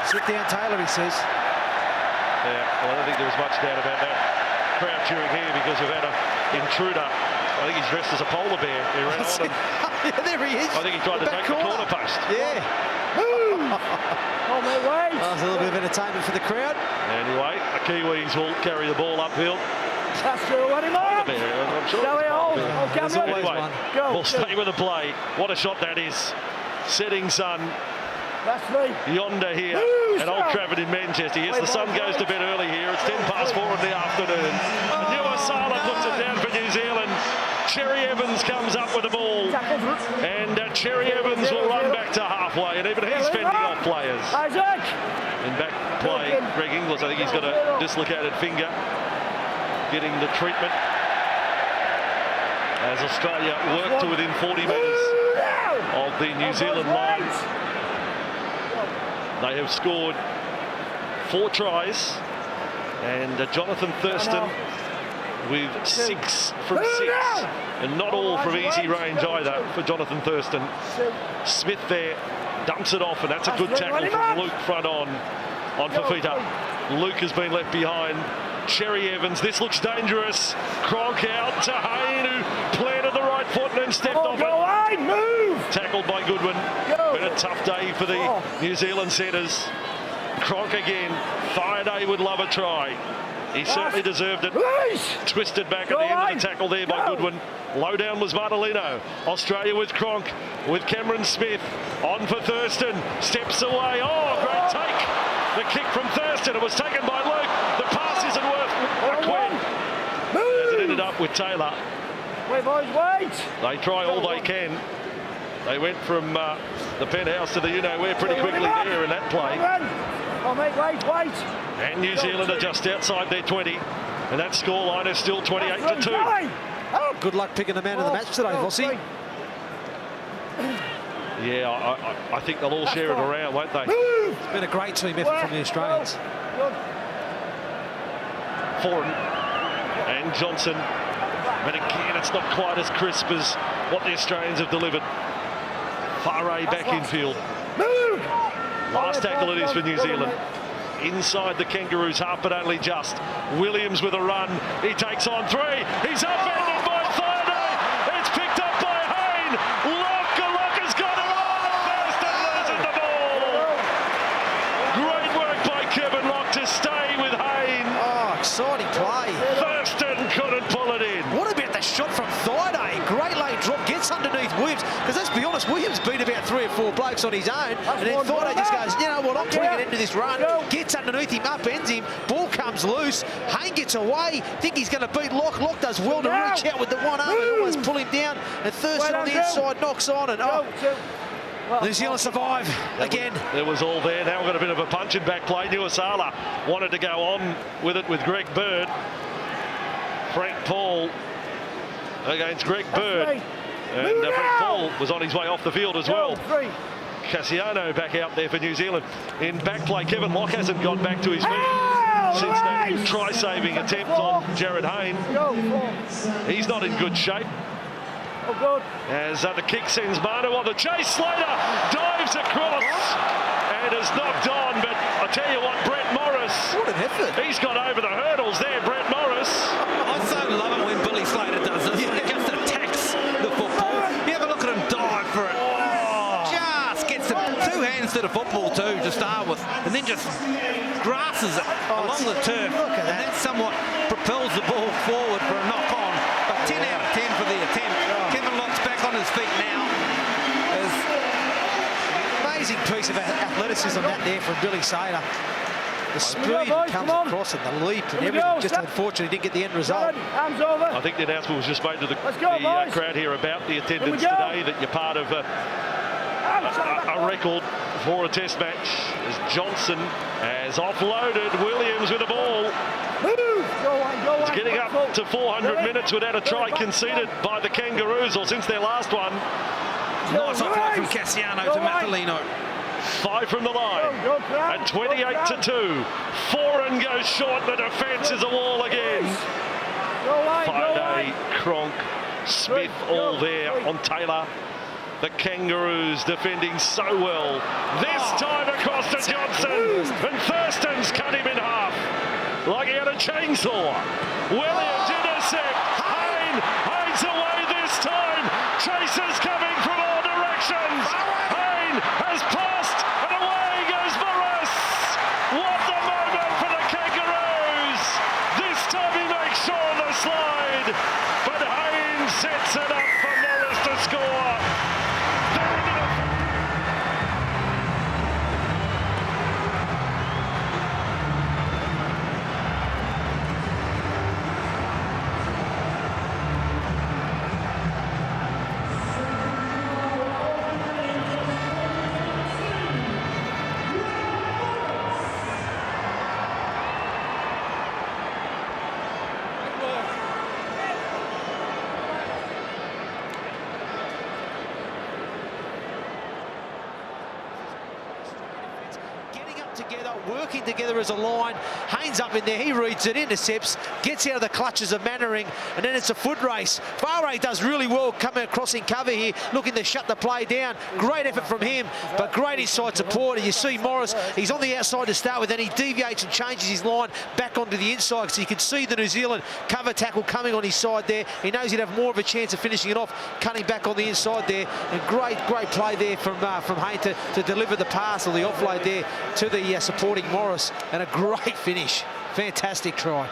Sit down, Taylor, he says. Yeah, well, I don't think there was much doubt about that. Crowd cheering here because we've had an intruder. I think he's dressed as a polar bear. He ran on and yeah, there he is. I think he tried to take the corner post. Yeah. Oh, my way. That's a little bit of entertainment for the crowd. Anyway, the Kiwis will carry the ball uphill. That's true. What him on? I'm sure. Shall we hold? Anyway, we'll stay with the play. What a shot that is. Setting sun. That's me. Yonder here at Old Trafford in Manchester. Yes, the sun goes to bed early here. It's 4:10 in the afternoon. Nuasala puts it down for New Zealand. Cherry Evans comes up with the ball. And Cherry Evans will run back to halfway. And even he's fending off players. Isaac. In back play, Greg Inglis, I think he's got a dislocated finger. Getting the treatment. As Australia work to within 40 metres of the New Zealand line. They have scored 4 tries, and Jonathan Thurston with 6 from 6, and not all from easy range either for Jonathan Thurston. Smith there dumps it off, and that's a good tackle from Luke front on Fafita. Luke has been left behind. Cherry Evans, this looks dangerous. Cronk out to Hayne, who planted the right foot and then stepped off it. Move! Tackled by Goodwin. Been a tough day for the New Zealand centres. Cronk again. Thaiday would love a try. He certainly deserved it. Twisted back at the end of the tackle there by Goodwin. Low down was Martelino. Australia with Cronk, with Cameron Smith. On for Thurston. Steps away. Oh, great take. The kick from Thurston. It was taken by Luke. The pass isn't worth a quid. As it ended up with Taylor. Wait, boys, wait. They try all they can. They went from the penthouse to the you-know-where pretty quickly there in that play. Oh, mate, wait. And New Zealand are just outside their 20. And that scoreline is still 28-2. Good luck picking the man of the match today, Vossi. Yeah, I think they'll all share it around, won't they? It's been a great team effort from the Australians. Foreign and Johnson. But again, it's not quite as crisp as what the Australians have delivered. Faray back infield. Last tackle it is for New Zealand. Inside the Kangaroos half, but only just. Williams with a run. He takes on 3. He's upended by Thaiday. It's picked up by Hayne. Lock has got it on. Thurston loses the ball. Great work by Kevin Locke to stay with Hayne. Oh, exciting play. Thurston couldn't pull it in. What about the shot from Thaiday? Great late drop, gets underneath Williams. Because let's be honest, Williams beat about 3 or 4 blokes on his own. And then Thaiday just goes, you know what, I'm putting it into this run. Gets underneath him, upends him. Ball comes loose. Hayne gets away. Think he's going to beat Locke. Locke does well to reach out with the one arm and almost pull him down. And Thurston on the inside knocks on. And New Zealand survive again. There was all there. Now we've got a bit of a punch and back play. Nuasala wanted to go on with it with Greg Bird. Frank Paul against Greg Bird. And Brett Paul was on his way off the field as well. Cassiano back out there for New Zealand. In back play, Kevin Locke hasn't got back to his feet since that try-saving attempt on Jared Hayne. He's not in good shape. As the kick sends Manu on the chase, Slater dives across and is knocked on, but I tell you what, Brett Morris, What an effort. He's got over the hurdles there, Brett Morris. I so love it when Billy Slater does this. He just attacks the football. You have a look at him dive for it. Just gets the two hands to the football too to start with, and then just grasses it along the turf, and then somewhat propels the ball forward for a knock on. But 10 out of 10 for the attempt. Kevin Locke's back on his feet now. Amazing piece of athleticism that there from Billy Slater. The speed comes across and the leap and everything. Just unfortunately didn't get the end result. I think the announcement was just made to the crowd here about the attendance today, that you're part of a record for a test match, as Johnson has offloaded Williams with the ball. It's getting up to 400 minutes without a try conceded by the Kangaroos, or since their last one. Nice offload from Cassiano to Matalino. 5 from the line at 28-2. Foreign goes short. The defence is a wall again. Friday, Cronk, Smith all there on Taylor. The Kangaroos defending so well. This time across to Johnson, and Thurston's cut him in half like he had a chainsaw. Williams intercept. Hayne's away this time. Chasers coming from all directions. Hayne has passed, and away goes Morris. What a moment for the Kangaroos. This time he makes sure on the slide, but Hayne sets it up for Morris to score. Together, working together as a line. Haynes up in there, he reads it, intercepts, gets out of the clutches of Mannering, and then it's a foot race. Farray does really well coming across in cover here, looking to shut the play down. Great effort from him, but great inside support. And you see Morris, he's on the outside to start with, then he deviates and changes his line back onto the inside, so you can see the New Zealand cover tackle coming on his side there. He knows he'd have more of a chance of finishing it off, cutting back on the inside there. And great play there from Haynes to deliver the pass or the offload there to the supporting Morris, and a great finish. Fantastic try.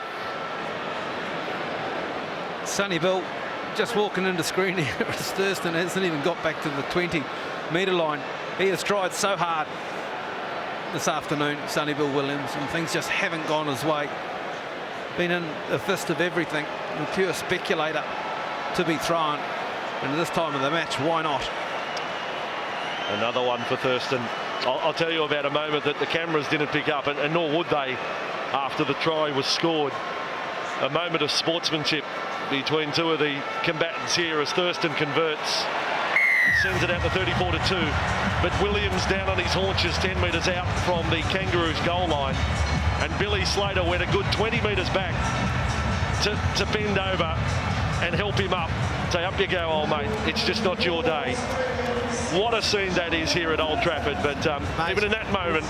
Sonny Bill just walking into screen here as Thurston hasn't even got back to the 20-metre line. He has tried so hard this afternoon, Sonny Bill Williams, and things just haven't gone his way. Been in the fist of everything, a pure speculator to be thrown. And at this time of the match, why not? Another one for Thurston. I'll tell you about a moment that the cameras didn't pick up, and nor would they after the try was scored. A moment of sportsmanship between two of the combatants here as Thurston converts. Sends it out to 34-2. But Williams down on his haunches 10 metres out from the Kangaroos goal line. And Billy Slater went a good 20 metres back to bend over and help him up. Say, up you go, old mate. It's just not your day. What a scene that is here at Old Trafford. But even in that moment,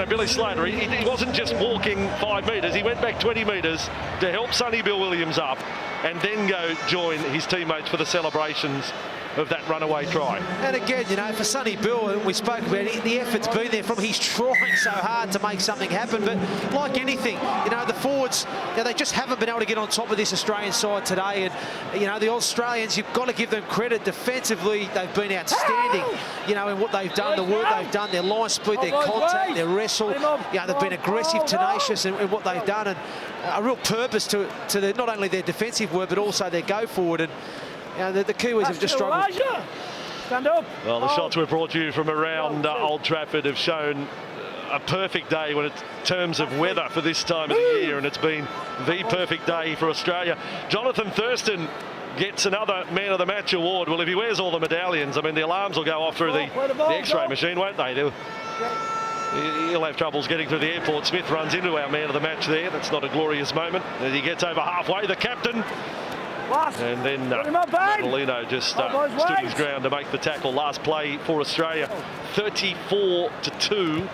Billy Slater, he wasn't just walking 5 metres. He went back 20 metres to help Sonny Bill Williams up and then go join his teammates for the celebrations of that runaway try. And again, you know, for Sonny Bill, and we spoke about it, the effort's been there from him. He's trying so hard to make something happen, but like anything, you know, the forwards, they just haven't been able to get on top of this Australian side today. And, you know, the Australians, you've got to give them credit. Defensively, they've been outstanding, you know, in what they've done, the work they've done, their line speed, their contact, their wrestle. You know, they've been aggressive, tenacious in what they've done, and a real purpose to not only their defensive work, but also their go forward. And the Kiwis have just struggled. Stand up. Well, the shots we've brought you from around Old Trafford have shown a perfect day when it's terms of weather for this time of the year, and it's been the perfect day for Australia. Jonathan Thurston gets another Man of the Match award. Well, if he wears all the medallions, I mean, the alarms will go off through the X-ray machine, won't they? He'll have troubles getting through the airport. Smith runs into our Man of the Match there. That's not a glorious moment. As he gets over halfway, the captain. And then Martelino just stood his ground to make the tackle. Last play for Australia, 34-2.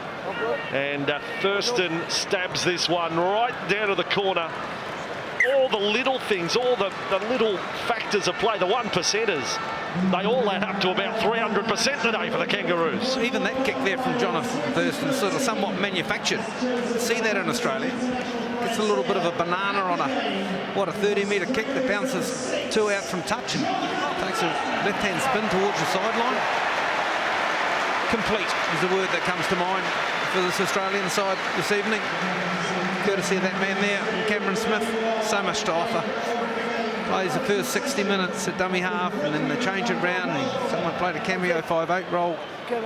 And Thurston stabs this one right down to the corner. All the little things, all the little factors of play, the 1%ers, they all add up to about 300% today for the Kangaroos. Even that kick there from Jonathan Thurston, sort of somewhat manufactured. See that in Australia. Gets a little bit of a banana on a 30-metre kick that bounces 2 out from touch and takes a left-hand spin towards the sideline. Complete is the word that comes to mind for this Australian side this evening. Courtesy of that man there, Cameron Smith. So much to offer. Plays the first 60 minutes at dummy half, and then they change it round. Someone played a cameo 5/8 role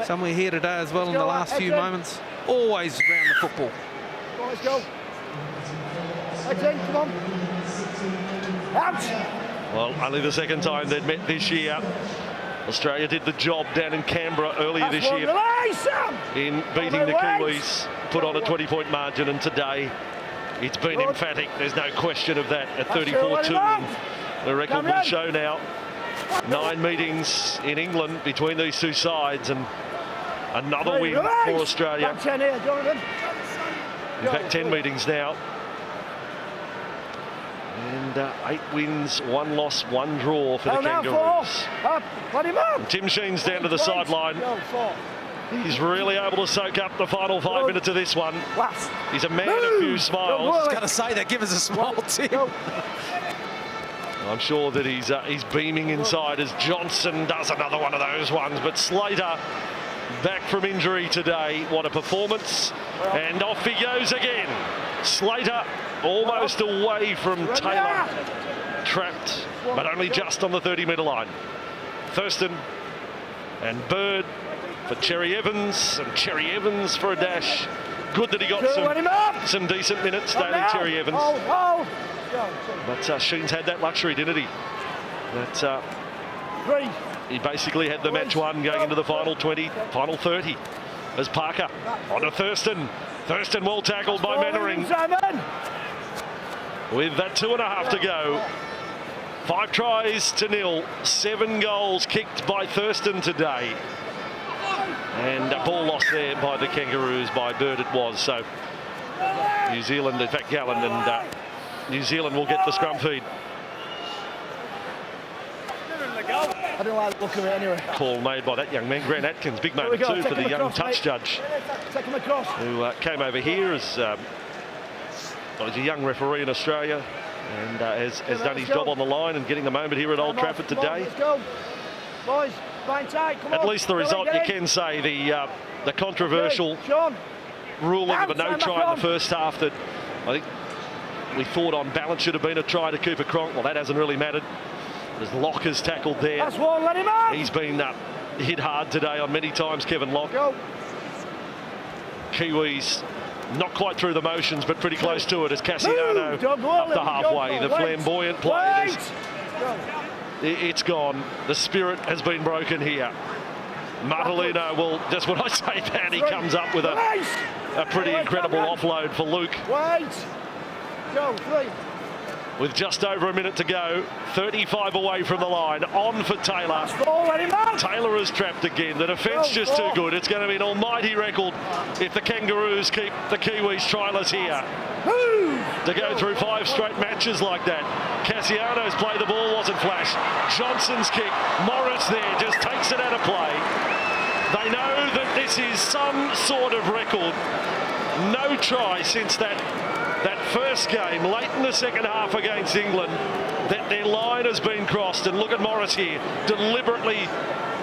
somewhere here today as well in the last few moments. Always around the football. Let's go. Come on. Out. Well, only the second time they'd met this year. Australia did the job down in Canberra earlier this year in beating the Kiwis, put on a 20-point margin, and today it's been emphatic. There's no question of that at 34-2. The record will show now 9 meetings in England between these two sides, and another win for Australia. In fact, 10 meetings now. And 8 wins, 1 loss, 1 draw for the Kangaroos. And Tim Sheen's down to the sideline. He's really able to soak up the final 5 minutes of this one. He's a man of few smiles. I was going to say that. Give us a smile, Tim. I'm sure that he's beaming inside as Johnson does another one of those ones. But Slater back from injury today. What a performance. And off he goes again. Slater almost away from Taylor. Trapped, but only just on the 30-metre line. Thurston and Bird for Cherry Evans, and Cherry Evans for a dash. Good that he got some decent minutes, Daly Cherry Evans. But Sheen's had that luxury, didn't he? That he basically had the match won going into the final 20, final 30. As Parker onto Thurston. Thurston well tackled by Mannering. With that 2.5 to go. 5 tries to 0. 7 goals kicked by Thurston today. And a ball lost there by the Kangaroos, by Bird it was. So New Zealand, in fact Gallen, and New Zealand will get the scrum feed. I don't like the look of it anyway. Call made by that young man, Grant Atkins. Big moment too for the young touch judge, who came over here as he's a young referee in Australia, and has done his job on the line and getting a moment here at Old Trafford today. Let's go. Boys, fine tight. Come on. At least the result, you can say, the controversial ruling of a no try in the first half that I think we thought on balance should have been a try to Cooper Cronk. Well, that hasn't really mattered. As Locke has tackled there. That's one, let him out. He's been hit hard today on many times, Kevin Locke. Go. Kiwis not quite through the motions, but pretty close to it as Cassiano up the halfway. The flamboyant play. It's gone. The spirit has been broken here. Martelino will, just when I say that, he comes up with a pretty incredible offload for Luke. Go, 3. With just over a minute to go, 35 away from the line, on for Taylor. Taylor is trapped again. The defence just too good. It's going to be an almighty record if the Kangaroos keep the Kiwis tryless here. To go through 5 straight matches like that. Cassiano's play, the ball wasn't flash. Johnson's kick, Morris there just takes it out of play. They know that this is some sort of record. No try since that first game, late in the second half against England, that their line has been crossed. And look at Morris here, deliberately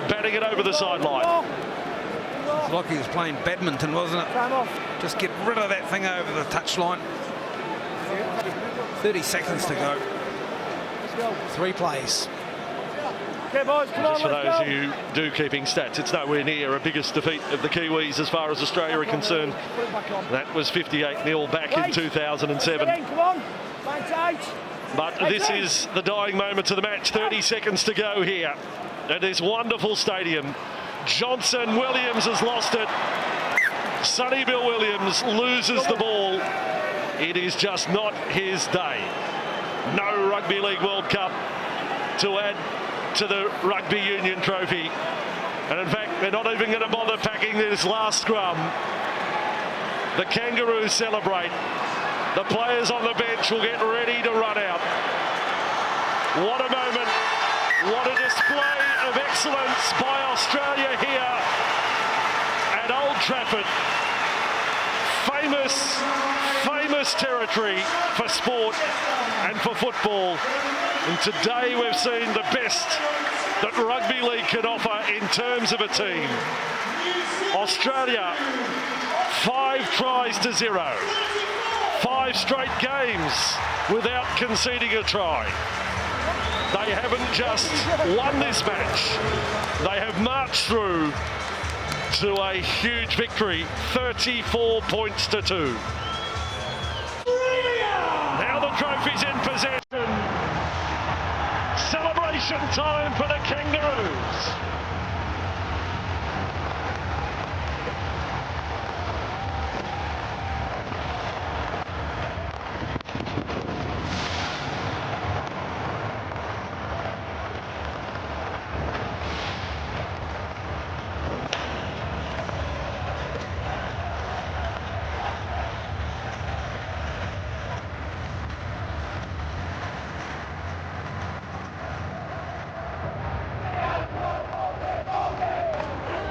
batting it over the sideline. It's like he was playing badminton, wasn't it? Just get rid of that thing over the touchline. 30 seconds to go. 3 plays. Okay, boys, come on, Just for let's those go. who do keeping stats, it's nowhere near a biggest defeat of the Kiwis as far as Australia are concerned. Put it back on. That was 58-0 back in Wait. 2007. Get in, come on. Line tight. But this is the dying moment of the match. 30 seconds to go here at this wonderful stadium. Johnson Williams has lost it. Sonny Bill Williams loses the ball. It is just not his day. No Rugby League World Cup to add to the Rugby Union trophy. And in fact, they're not even going to bother packing this last scrum. The Kangaroos celebrate. The players on the bench will get ready to run out. What a moment. What a display of excellence by Australia here at Old Trafford. Famous territory for sport and for football. And today we've seen the best that Rugby League can offer in terms of a team. Australia, 5 tries to 0. 5 straight games without conceding a try. They haven't just won this match, they have marched through to a huge victory, 34 points to 2. Now the trophy's in possession. Celebration time for the Kangaroos.